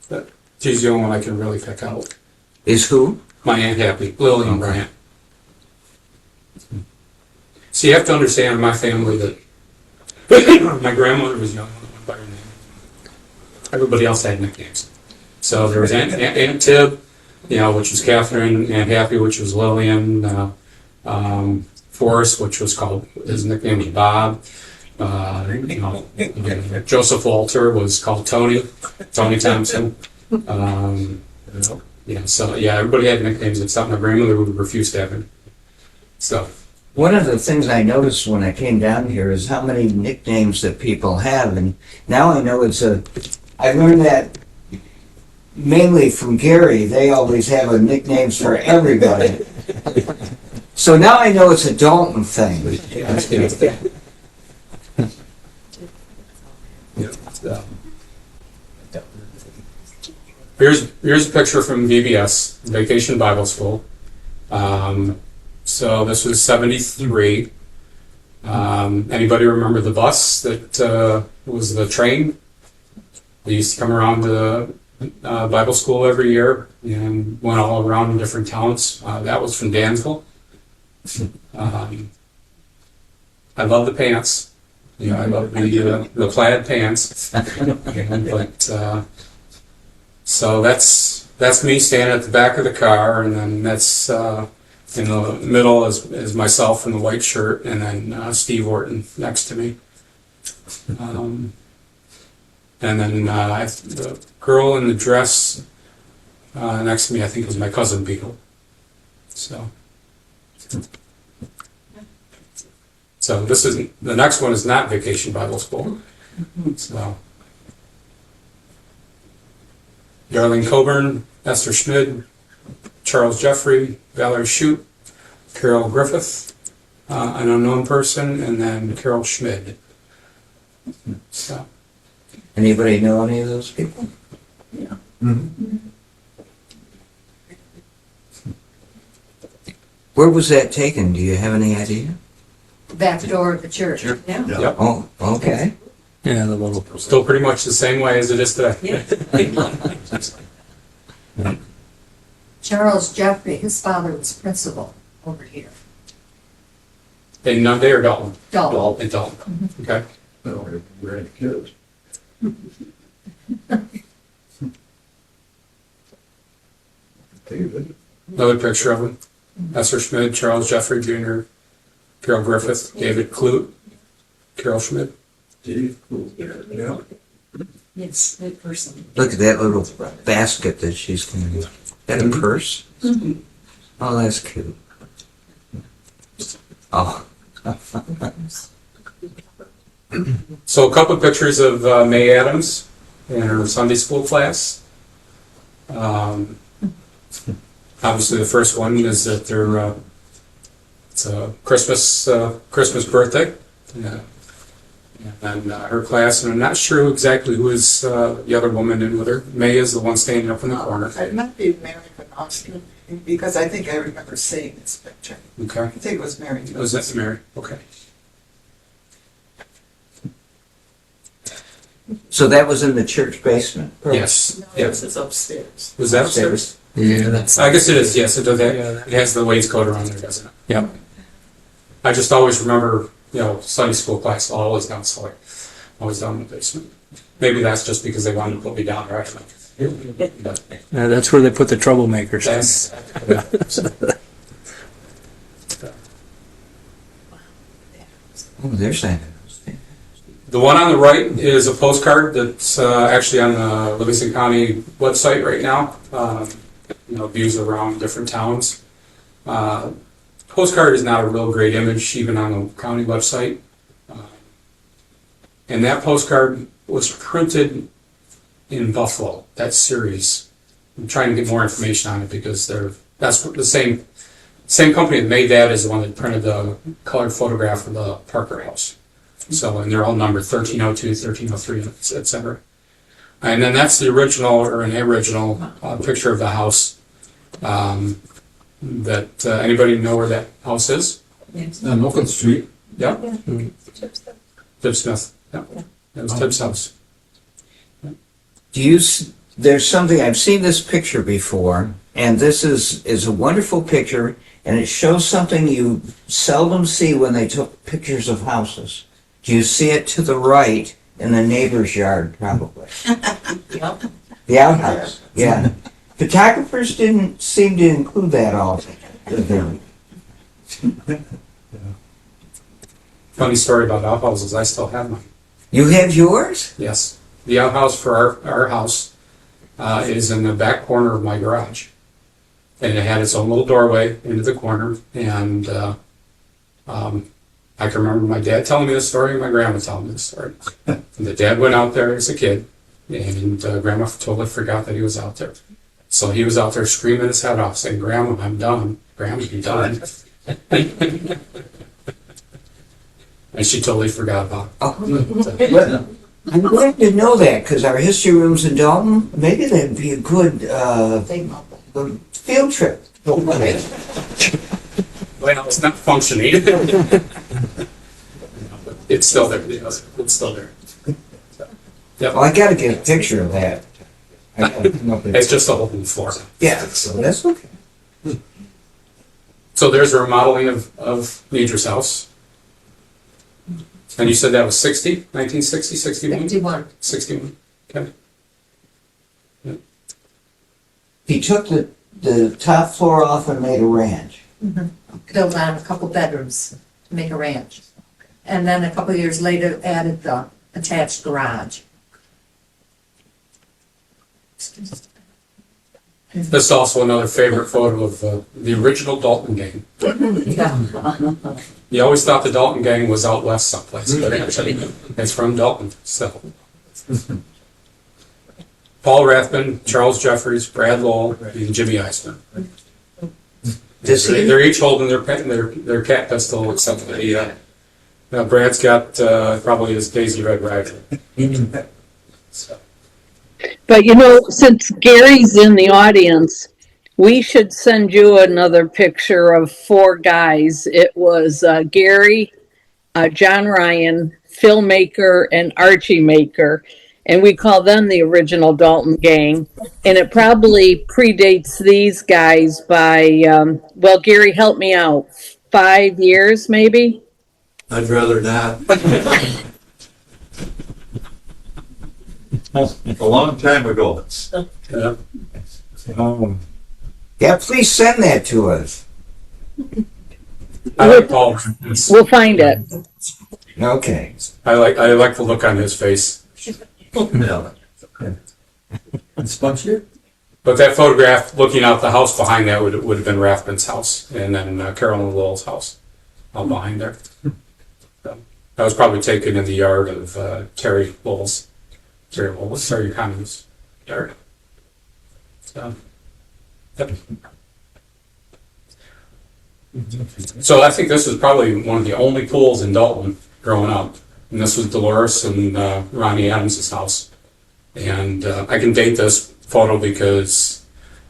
But she's the only one I can really pick out. Is who? My Aunt Happy, Lillian Bryant. So you have to understand in my family that my grandmother was young when I went by her name. Everybody else had nicknames. So there was Aunt Tib, which was Catherine, Aunt Happy, which was Lillian, Forrest, which was called, his nickname was Bob. Joseph Walter was called Tony Thompson. Everybody had nicknames except my grandmother, who refused to have it. So. One of the things I noticed when I came down here is how many nicknames that people have, and now I know I learned that mainly from Gary. They always have nicknames for everybody. So now I know it's a Dalton thing. Here's a picture from VBS, Vacation Bible School. So this was 73. Anybody remember the bus that was the train? They used to come around to Bible school every year and went all around in different towns. That was from Dansville. I love the pants. I love the plaid pants. So that's me standing at the back of the car, and then that's in the middle is myself in the white shirt, and then Steve Orton next to me. And then the girl in the dress next to me, I think, was my cousin Beagle. So this is the next one is not Vacation Bible School. So Darlene Coburn, Esther Schmid, Charles Jeffrey, Valerie Shute, Carol Griffith, an unknown person, and then Carol Schmid. So. Anybody know any of those people? Yeah. Where was that taken? Do you have any idea? Back door of the church. Sure. Yeah. Yep. Oh, okay. Yeah, the little. Still pretty much the same way as it is today. Charles Jeffrey, his father was principal over here. In Nunda or Dalton? Dalton. In Dalton. Okay. Great kids. David. Another picture of him. Esther Schmid, Charles Jeffrey Jr., Carol Griffith, David Clute, Carol Schmid. Dave, cool. Yeah. Yes, that person. Look at that little basket that she's carrying. Is that a purse? Oh, that's cute. Oh, So a couple of pictures of May Adams in her Sunday school class. Obviously, the first one is that it's a Christmas birthday. Yeah. And her class, and I'm not sure exactly who is the other woman in with her. May is the one standing up in the corner. It might be Mary Van Osten, because I think I remember seeing this picture. Okay. I think it was Mary. Was that Mary? Okay. so that was in the church basement? Yes. No, Yes. this is upstairs. Was that upstairs? Yeah, that's. I guess it is. Yes, it does. Yeah. It has the wainscot around there, doesn't it? Yep. I just always remember, Sunday school class always down cellar, always down in the basement. Maybe that's just because they wanted to put me down there. But That's where they put the troublemakers. that's, Oh, there's that. the one on the right is a postcard that's actually on the Livingston County website right now. Views around different towns. Postcard is not a real great image, even on the county website. And that postcard was printed in Buffalo, that series. I'm trying to get more information on it because that's the same company that made that is the one that printed the colored photograph of the Parker House. So, and they're all numbered 1302, 1303, etc. And then that's the original, or an original picture of the house. That anybody know where that house is? On Oakland Street. Yeah. Tib Smith. Yeah. That was Tib's house. There's something, I've seen this picture before, and this is a wonderful picture, and it shows something you seldom see when they took pictures of houses. Do you see it to the right in the neighbor's yard, probably? The outhouse, yeah. Photographers didn't seem to include that all. Funny story about outhouses, I still have mine. You have yours? Yes. The outhouse for our house is in the back corner of my garage. And it had its own little doorway into the corner. And I can remember my dad telling me the story and my grandma telling me the story. And the dad went out there as a kid, and grandma totally forgot that he was out there. So he was out there screaming his head off, saying, "Grandma, I'm done. Grandma, I'm done." And she totally forgot about it. Oh. I'm glad to know that, because our history rooms in Dalton, maybe that'd be a good field trip. Well, it's not functioning. It's still there. Yes, it's still there. Yep. Well, I gotta get a picture of that. It's just a hole in the floor. Yeah, so that's okay. So there's a remodeling of Major's house. And you said that was 1960, 61? 51. 61, okay. He took the top floor off and made a ranch. Built on a couple bedrooms to make a ranch. And then a couple of years later added the attached garage. This is also another favorite photo of the original Dalton gang. You always thought the Dalton gang was out west someplace, but actually it's from Dalton still. Paul Rathbun, Charles Jeffries, Brad Lowell, and Jimmy Eisman. They're each holding their cat pistol, except Brad's got probably his Daisy Red Ryder. So. But since Gary's in the audience, we should send you another picture of 4 guys. It was Gary, John Ryan, Phil Maker, and Archie Maker. And we call them the original Dalton gang. And it probably predates these guys by, Gary, help me out, 5 years maybe? I'd rather not. A long time ago. Yeah, please send that to us. I like Paul. We'll find it. Okay. I like the look on his face. Yeah. Sponge. But that photograph, looking out the house behind that, would have been Rathbun's house, and then Carolyn Lowell's house. out behind there. So, that was probably taken in the yard of Terry Cummings' yard. So, yep. So I think this was probably one of the only pools in Dalton growing up. And this was Dolores and Ronnie Adams' house. And I can date this photo because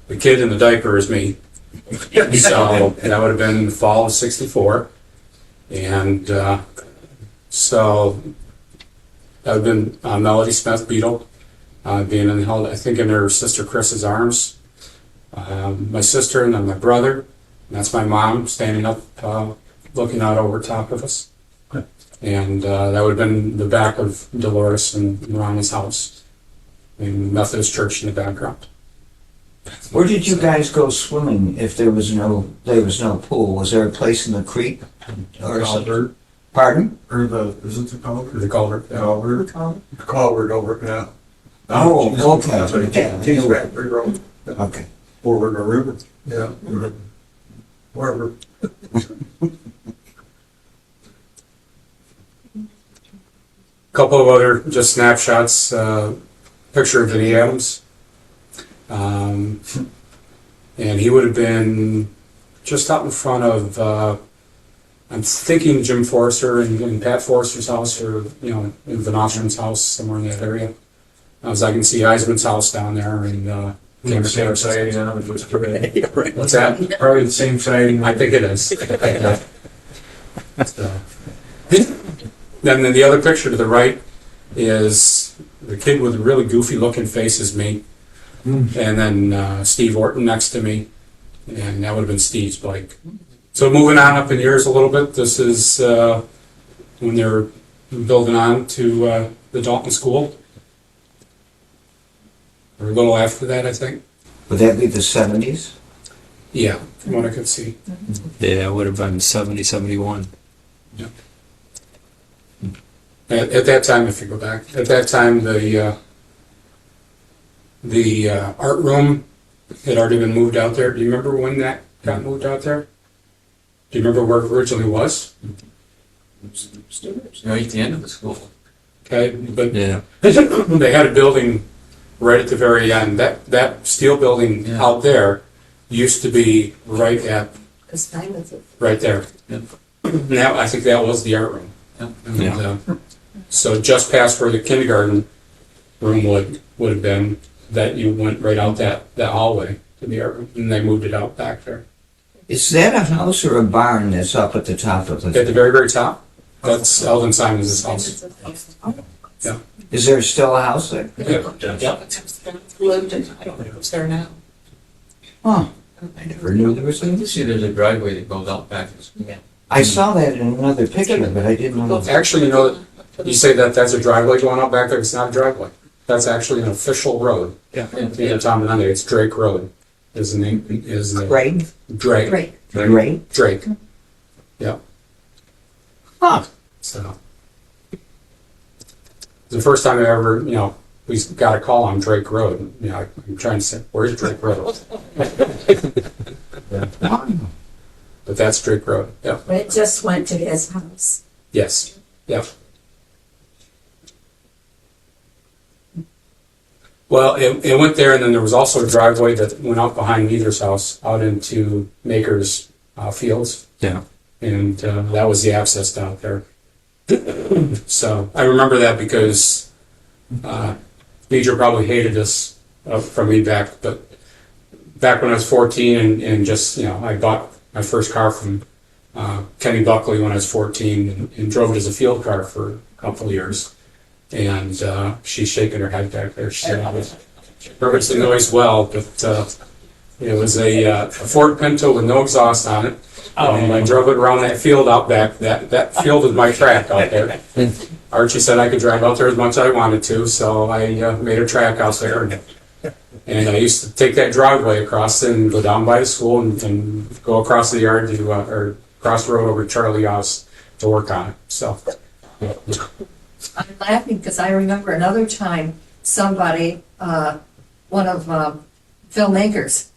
the kid in the diaper is me. So that would have been in the fall of '64. And so that would have been Melody Smith Beadle being held, I think, in her sister Chris's arms. My sister and then my brother. And that's my mom standing up, looking out over top of us. And that would have been the back of Dolores and Ronnie's house. And Methodist Church in the background. Where did you guys go swimming if there was no pool? Was there a place in the creek? Or Culvert. Pardon? Or is it the culvert? The culvert. Culvert over, yeah. Oh, okay. That's what it is. Takes back Bridge Road. Okay. Over the river. Yeah. Wherever. Couple of other just snapshots. Picture of Vinnie Adams. And he would have been just out in front of, I'm thinking Jim Forster and Pat Forster's house, or, in Van Ostra's house, somewhere in that area. As I can see Eisman's house down there, and The same siding on it, Right. What's that? Probably the same siding. I think it is. So. Then the other picture to the right is the kid with a really goofy looking face is me. And then Steve Orton next to me. And that would have been Steve's bike. So moving on up in years a little bit, this is when they were building on to the Dalton School. Or a little after that, I think. Would that be the 70s? Yeah, from what I could see. Yeah, it would have been 70, 71. Yeah. At that time, if you go back, at that time, the art room had already been moved out there. Do you remember when that got moved out there? Do you remember where it originally was? Right at the end of the school. Okay, but Yeah. they had a building right at the very end. That steel building out there used to be right at, Because diamonds are. right there. Now, I think that was the art room. And, Yeah. so just past where the kindergarten room would have been, that you went right out that hallway to the art room, and they moved it out back there. Is that a house or a barn that's up at the top of At the the... very, very top, that's Eldon Simons' house. Yeah. Is there still a house there? Yeah. Lived in, I don't know who's there now. Huh. I never knew there was You a... see there's a driveway that goes out back. I saw that in another picture, but I didn't know. Actually, you say that's a driveway going out back there, it's not a driveway. That's actually an official road. Yeah. In Tom and Nunda, it's Drake Road. Is the name, is the... Great. Drake. Great. Great. Drake. Yeah. Huh. So. The first time I ever, we got a call on Drake Road. I'm trying to say, where's Drake Road? But that's Drake Road, yeah. But it just went to his house. Yes, yep. Well, it went there, and then there was also a driveway that went out behind Neither's house, out into Maker's fields. Yeah. And that was the access out there. So I remember that because Major probably hated this from me back when I was 14 and just, I bought my first car from Kenny Buckley when I was 14 and drove it as a field car for a couple of years. And she's shaking her head back there. She said I heard the noise well, but it was a Ford Pinto with no exhaust on it. And I drove it around that field out back. That field was my track out there. Archie said I could drive out there as much as I wanted to, so I made a track out there. And I used to take that driveway across and go down by the school and go across the yard to, or across the road over to Charlie House to work on it. So. I'm laughing because I remember another time somebody, one of Phil Maker's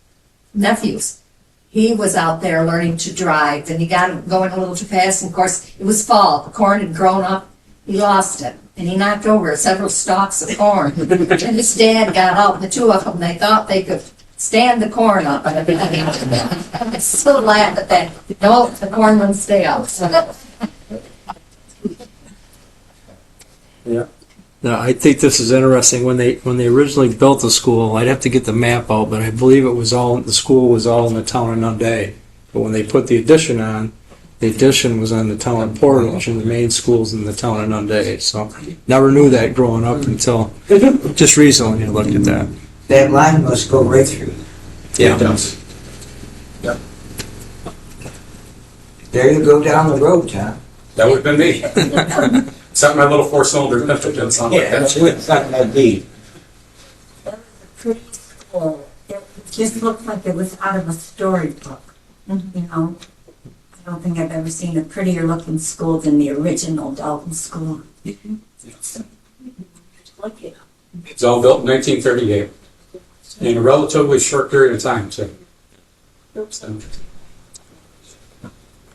nephews, he was out there learning to drive, and he got going a little too fast, and of course, it was fall, the corn had grown up, he lost it, and he knocked over several stalks of corn. And his dad got out, the two of them, they thought they could stand the corn up. I still laugh at that. No, the corn wouldn't stay up. No, I think this is interesting. When they originally built the school, I'd have to get the map out, but I believe the school was all in the town of Nunda. But when they put the addition on, the addition was on the town of Portage, and the main school's in the town of Nunda. So never knew that growing up until just recently I looked at that. That line must go right through. Yeah. It does. There you go down the road, Tom. That would have been me. Except my little four-cylinder pistol didn't sound like Yeah, that's that. what it's not gonna be. That was a pretty school. It just looked like it was out of a storybook. You know, I don't think I've ever seen a prettier looking school than the original Dalton school. It's all built in 1938, in a relatively short period of time, too.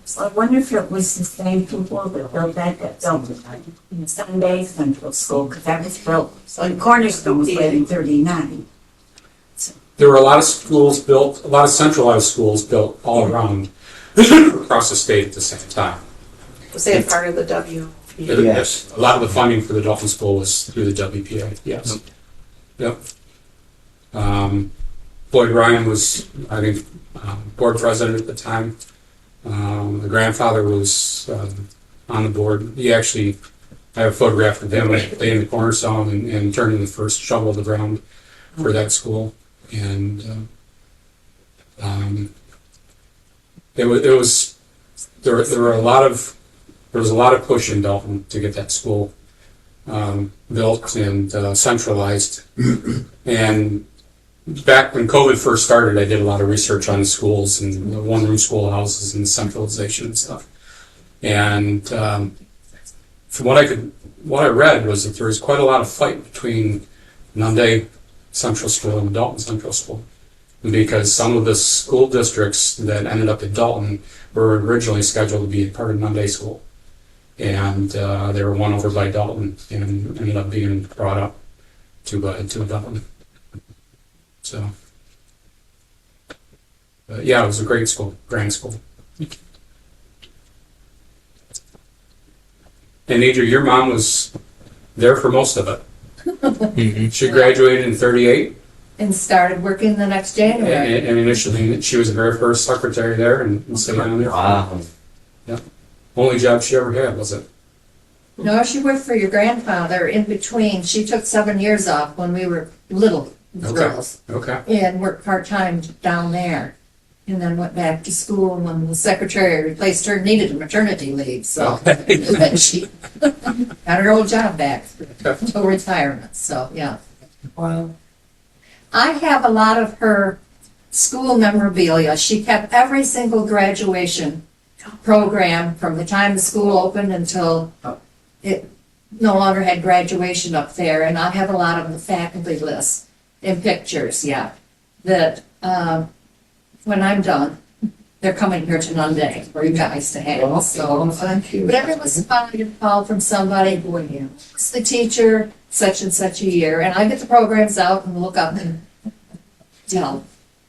So I wonder if it was the same people that built that built in Sunday Central School, because that was built, so Cornerstone was built in 39. There were a lot of schools built, a lot of centralized schools built all around, across the state at the same time. Was that part of the W? Yes. A lot of the funding for the Dalton School was through the WPA, yes. Yep. Boyd Ryan was, I think, board president at the time. The grandfather was on the board. He actually, I have a photograph of him laying the cornerstone and turning the first shovel of the ground for that school. And there was a lot of push in Dalton to get that school built and centralized. And back when COVID first started, I did a lot of research on the schools and the one-room schoolhouses and centralization and stuff. And from what I read was that there was quite a lot of fight between Nunda Central School and Dalton Central School, because some of the school districts that ended up at Dalton were originally scheduled to be part of Nunda School, and they were won over by Dalton and ended up being brought up to Dalton. So, yeah, it was a great school, grand school. And Adria, your mom was there for most of it. Mm-hmm. She graduated in 38. And started working the next January. And initially, she was the very first secretary there and stayed on there. Wow. Yeah. Only job she ever had, was it? No, she worked for your grandfather in between. She took 7 years off when we were little girls. Okay. And worked part-time down there. And then went back to school when the secretary replaced her, needed a maternity leave, so. Then she got her old job back until retirement, so, yeah. Wow. I have a lot of her school memorabilia. She kept every single graduation program from the time the school opened until it no longer had graduation up there. And I have a lot of the faculty lists and pictures, yeah, that when I'm done, they're coming here to Nunda for you guys to have. So, but every once in a while I get a call from somebody, it's the teacher, such and such a year, and I get the programs out and look up and tell.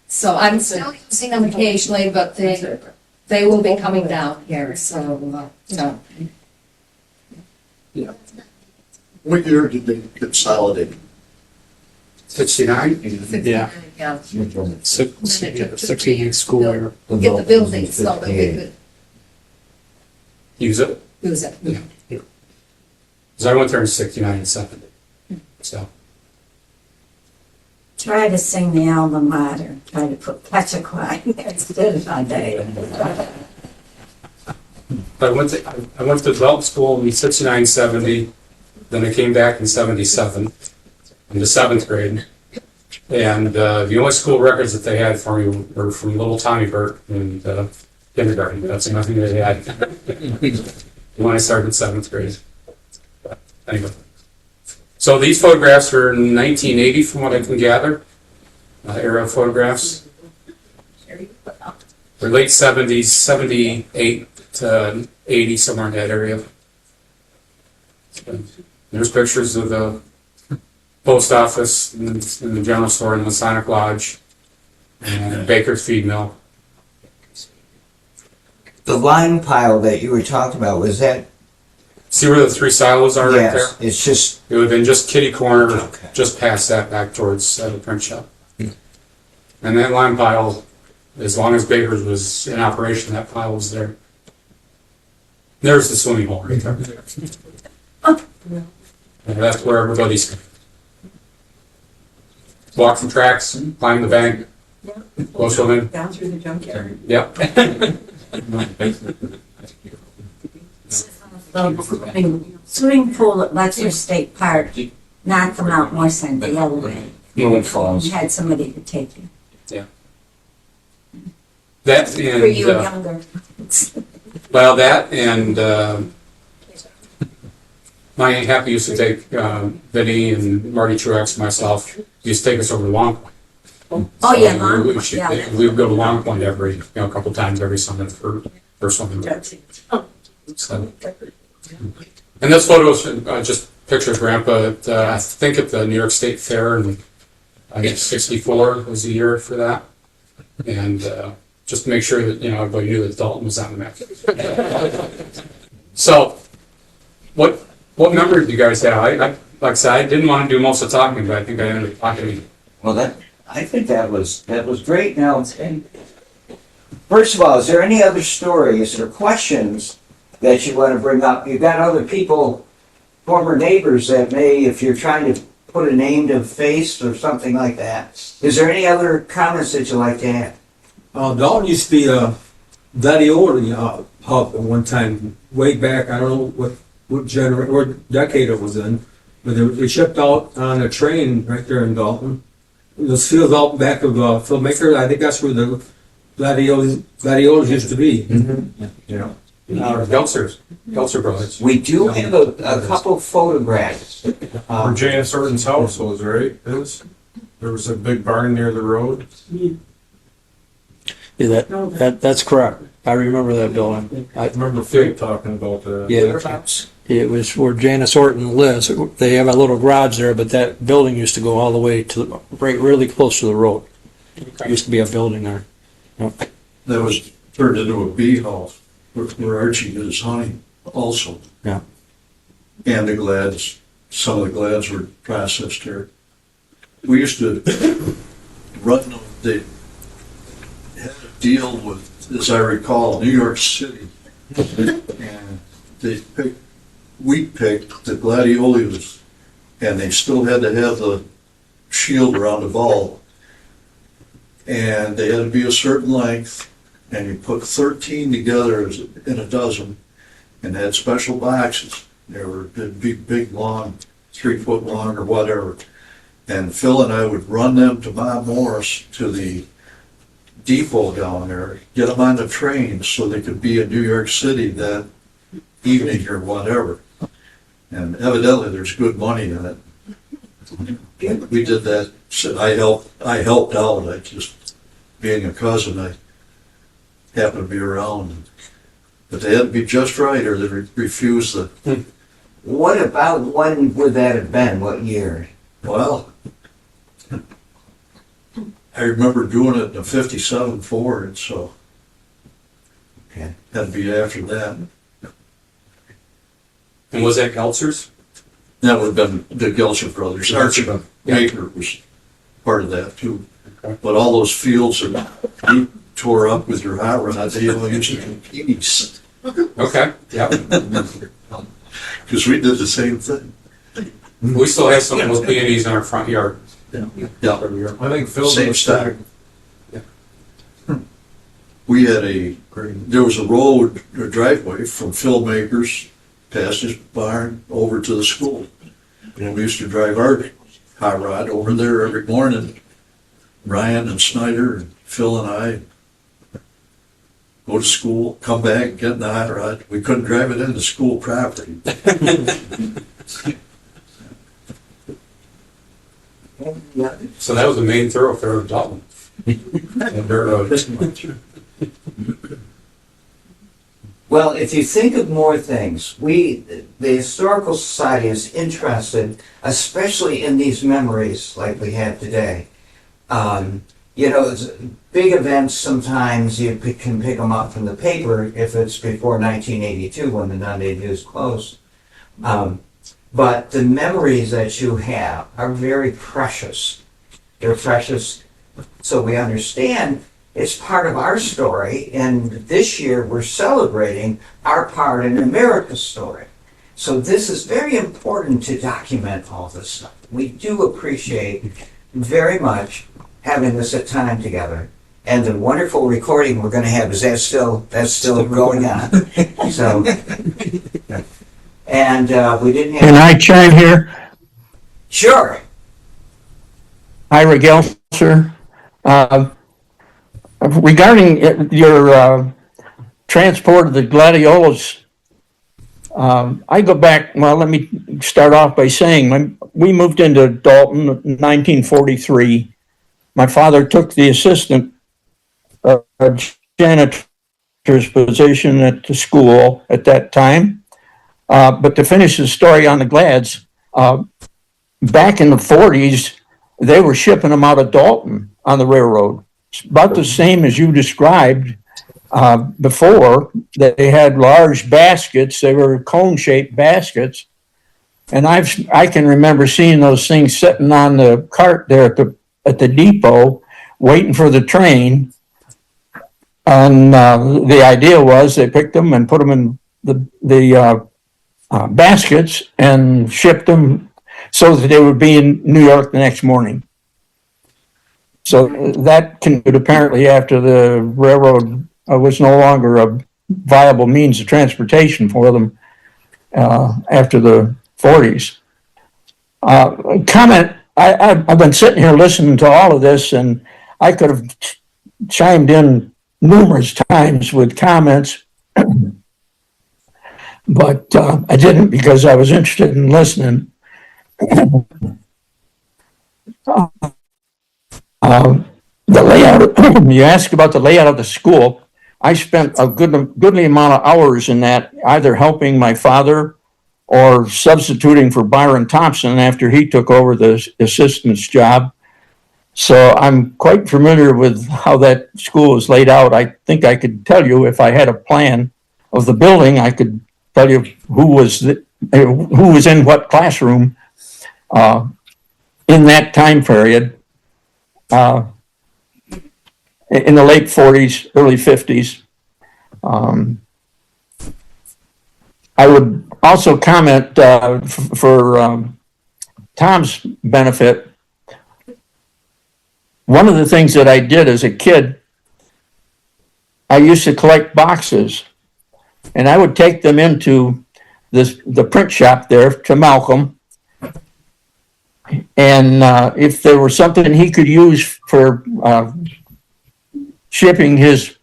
So I'm still using them occasionally, but they will be coming down here, so, you know. Yeah. What year did they consolidate? 69? Yeah. Yeah. 16 school year. Get the building so that we could Use it? use it. Yeah. Because I went there in 69 and 70. So. Try to sing the alma mater, try to put Pachacquay instead of Nunda. But I went to adult school in 69, 70. Then I came back in 77 into 7th grade. And the only school records that they had for me were from little Tommy Burt in kindergarten. That's nothing they had when I started 7th grade. But anyway. So these photographs are in 1980 from what I can gather. Era photographs. the late 70s, 78 to 80, somewhere in that area. There's pictures of the post office and the general store and the Masonic Lodge and Baker's Feed Mill. The lime pile that you were talking about, was that? See where the three silos are right there? Yes, it's just, It would have been just kitty corner, Okay. just past that back towards the print shop. And that lime pile, as long as Baker's was in operation, that pile was there. There's the swimming hole right there. And that's where everybody's walk the tracks, climb the bank, go swimming. Down through the junkyard. Yep. Swimming pool at Wexler State Park, not the Mount Morrison, the other way. Little Falls. You had somebody to take you. That Were you and, younger? well, that and, my Aunt Happy used to take, Vinny and Marty Truex and myself, used to take us over to Long Point. Oh, yeah, So Long we Point, should- yeah. We would go to Long Point every, a couple times every summer for swimming. So- And this photo is just picture of Grandpa, at, I think at the New York State Fair, and I guess 64 was the year for that. And just to make sure that, everybody knew that Dalton was on the map. So, what memory do you guys have? I like I said, I didn't want to do most of the talking, but I think I ended up talking. well, I think that was great. Now, first of all, is there any other stories or questions that you want to bring up? You've got other people, former neighbors that may, if you're trying to put a name to a face or something like that. Is there any other comments that you'd like to add? Dalton used to be a Daddy Oldie hub at one time, way back. I don't know what decade it was in, but they shipped out on a train right there in Dalton. Those fields out back of Filmmaker, I think that's where the Gladiolas used to be. Gelser Brothers. We do have a couple photographs. Where Janice Orton's house was, right? There was a big barn near the road. Yeah, that's correct. I remember that building. I remember Faith talking about that. Yeah, it was where Janice Orton lives. They have a little garage there, but that building used to go all the way to really close to the road. There used to be a building there. Yep. That was turned into a bee house where Archie did his honey also. Yeah. And the glads, some of the glads were processed here. We used to run them, they had a deal with, as I recall, New York City. And we picked the gladiolus, and they still had to have the shield around the ball. And they had to be a certain length, and you put 13 together in a dozen, and they had special boxes. They'd be big, long, 3 foot long or whatever. And Phil and I would run them to Bob Morris to the depot down there, get them on the train so they could be in New York City that evening or whatever. And evidently there's good money in it. We did that. So I helped out. I just, being a cousin, I happened to be around. But they had to be just right or they refused the. What about when would that have been? What year? Well, I remember doing it in a 57 Ford, so Okay. had to be after that. And was that Gelser's? That would have been the Gelser brothers. Archie Baker was part of that too. Okay. But all those fields are you tore up with your hot rod. They only used to compete Okay, yep. because we did the same thing. We still have some of those peonies in our front yard. Yeah. I think Phil Same was stock. Yeah. We had there was a road, a driveway from Filmmakers past his barn over to the school. And we used to drive our hot rod over there every morning. Ryan and Snyder and Phil and I go to school, come back, get in the hot rod. We couldn't drive it into school property. So that was the main thoroughfare of Dalton. And dirt road. Well, if you think of more things, the Historical Society is interested, especially in these memories like we have today. It's big events, sometimes you can pick them up from the paper if it's before 1982 when the Nunda News closed. But the memories that you have are very precious. They're precious so we understand it's part of our story, and this year we're celebrating our part in America's story. So this is very important to document all this stuff. We do appreciate very much having this time together. And the wonderful recording we're going to have, that's still going on. So, and we didn't have... Can I chime here? Sure. Ira Gelser. Regarding your transport of the gladiolas, I go back, well, let me start off by saying we moved into Dalton in 1943. My father took the assistant janitor's position at the school at that time. But to finish the story on the Glads, back in the 40s, they were shipping them out of Dalton on the railroad. It's about the same as you described before. They had large baskets. They were cone-shaped baskets. And I can remember seeing those things sitting on the cart there at the depot, waiting for the train. And the idea was they picked them and put them in the baskets and shipped them so that they would be in New York the next morning. So that continued apparently after the railroad was no longer a viable means of transportation for them after the 40s. Comment, I've been sitting here listening to all of this, and I could have chimed in numerous times with comments, but I didn't because I was interested in listening. The layout, you asked about the layout of the school. I spent a goodly amount of hours in that, either helping my father or substituting for Byron Thompson after he took over the assistant's job. So I'm quite familiar with how that school is laid out. I think I could tell you, if I had a plan of the building, I could tell you who was in what classroom in that time period. In the late 40s, early 50s. I would also comment for Tom's benefit, one of the things that I did as a kid, I used to collect boxes, and I would take them into the print shop there to Malcolm. And if there was something he could use for shipping his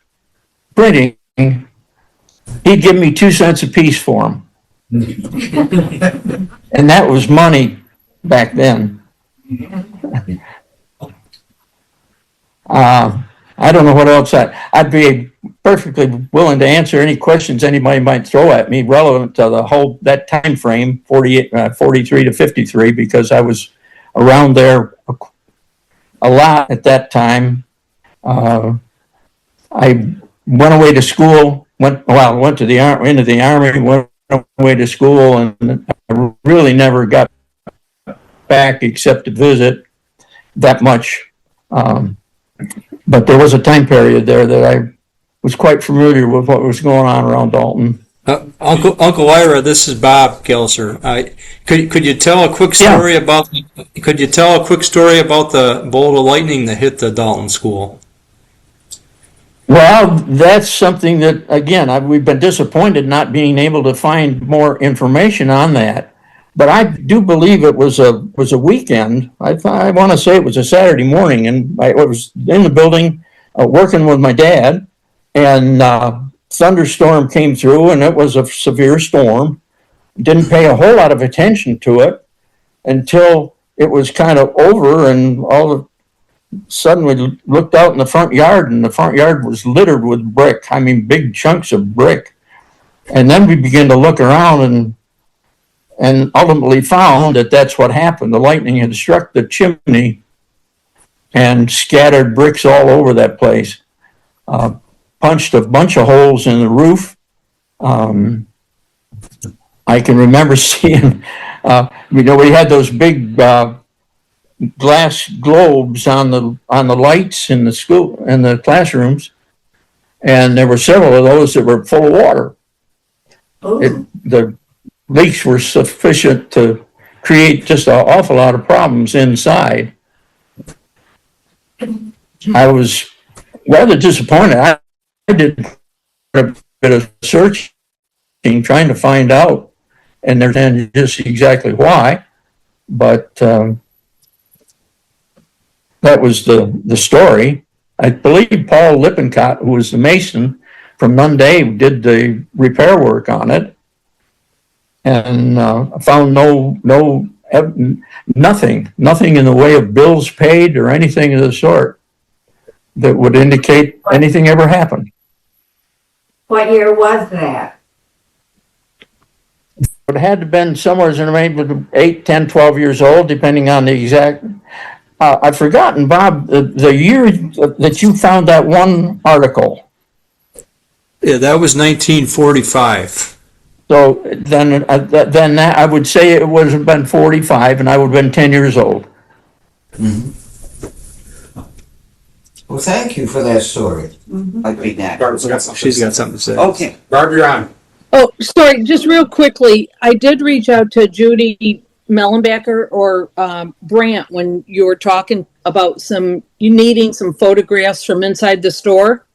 printing, he'd give me 2 cents a piece for them. And that was money back then. I don't know what else I'd be perfectly willing to answer any questions anybody might throw at me relevant to that time frame, 43 to 53, because I was around there a lot at that time. I went away to school, went into the Army, went away to school, and I really never got back except to visit that much. But there was a time period there that I was quite familiar with what was going on around Dalton. Uncle Ira, this is Bob Gelser. Could you tell a quick story about? Could you tell a quick story about the bolt of lightning that hit the Dalton school? Well, that's something that, again, we've been disappointed not being able to find more information on that. But I do believe it was a weekend. I want to say it was a Saturday morning, and I was in the building working with my dad, and thunderstorm came through, and it was a severe storm. Didn't pay a whole lot of attention to it until it was kind of over, and all suddenly looked out in the front yard, and the front yard was littered with brick. I mean, big chunks of brick. And then we began to look around and ultimately found that that's what happened. The lightning had struck the chimney and scattered bricks all over that place. Punched a bunch of holes in the roof. I can remember seeing, we had those big glass globes on the lights in the school, in the classrooms, and there were several of those that were full of water. The leaks were sufficient to create just an awful lot of problems inside. I was rather disappointed. I did a bit of searching, trying to find out, and there's just exactly why, but that was the story. I believe Paul Lippincott, who was the mason from Nunda, did the repair work on it, and found nothing in the way of bills paid or anything of the sort that would indicate anything ever happened. What year was that? It had to have been somewhere in the range of 8, 10, 12 years old, depending on the exact. I've forgotten, Bob, the year that you found that one article. Yeah, that was 1945. So then that, I would say it would have been 45, and I would have been 10 years old. Mm-hmm. Well, thank you for that story. I'd be next. She's got something to say. Okay. Barb, you're on. Oh, sorry, just real quickly, I did reach out to Judy Mellenbecker or Brant when you were talking about you needing some photographs from inside the store.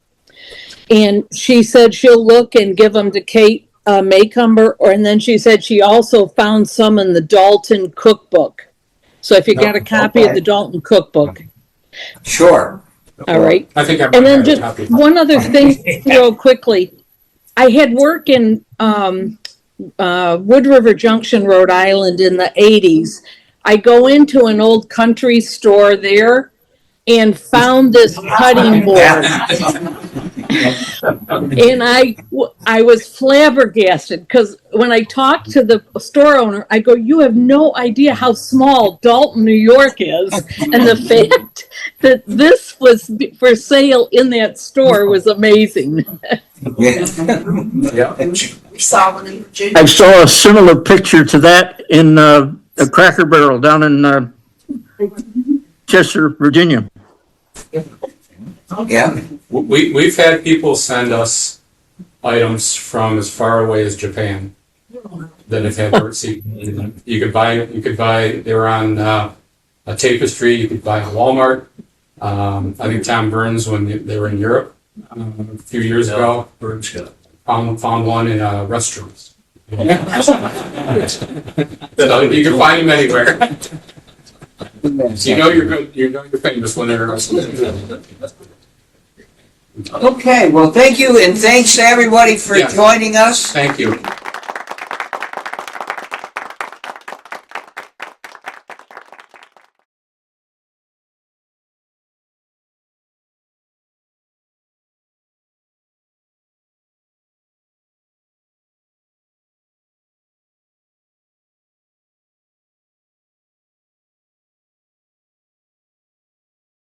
And she said she'll look and give them to Kate Maycumber, and then she said she also found some in the Dalton cookbook. So if you got a copy of the Dalton cookbook. Sure. All right. I think And then just one other thing real quickly. I had work in Wood River Junction, Rhode Island in the 80s. I go into an old country store there and found this cutting board. And I was flabbergasted because when I talked to the store owner, I go, you have no idea how small Dalton, New York is. And the fact that this was for sale in that store was amazing. Yeah. We saw one in Virginia. I saw a similar picture to that in a Cracker Barrel down in Chester, Virginia. Yeah. We've had people send us items from as far away as Japan that have had birdseed in them. You could buy, they were on a tapestry, you could buy at Walmart. I think Tom Burns, when they were in Europe a few years ago, found one in restrooms. So you can find them anywhere. So you're famous when they're Okay, well, thank you, and thanks to everybody for joining us. Thank you.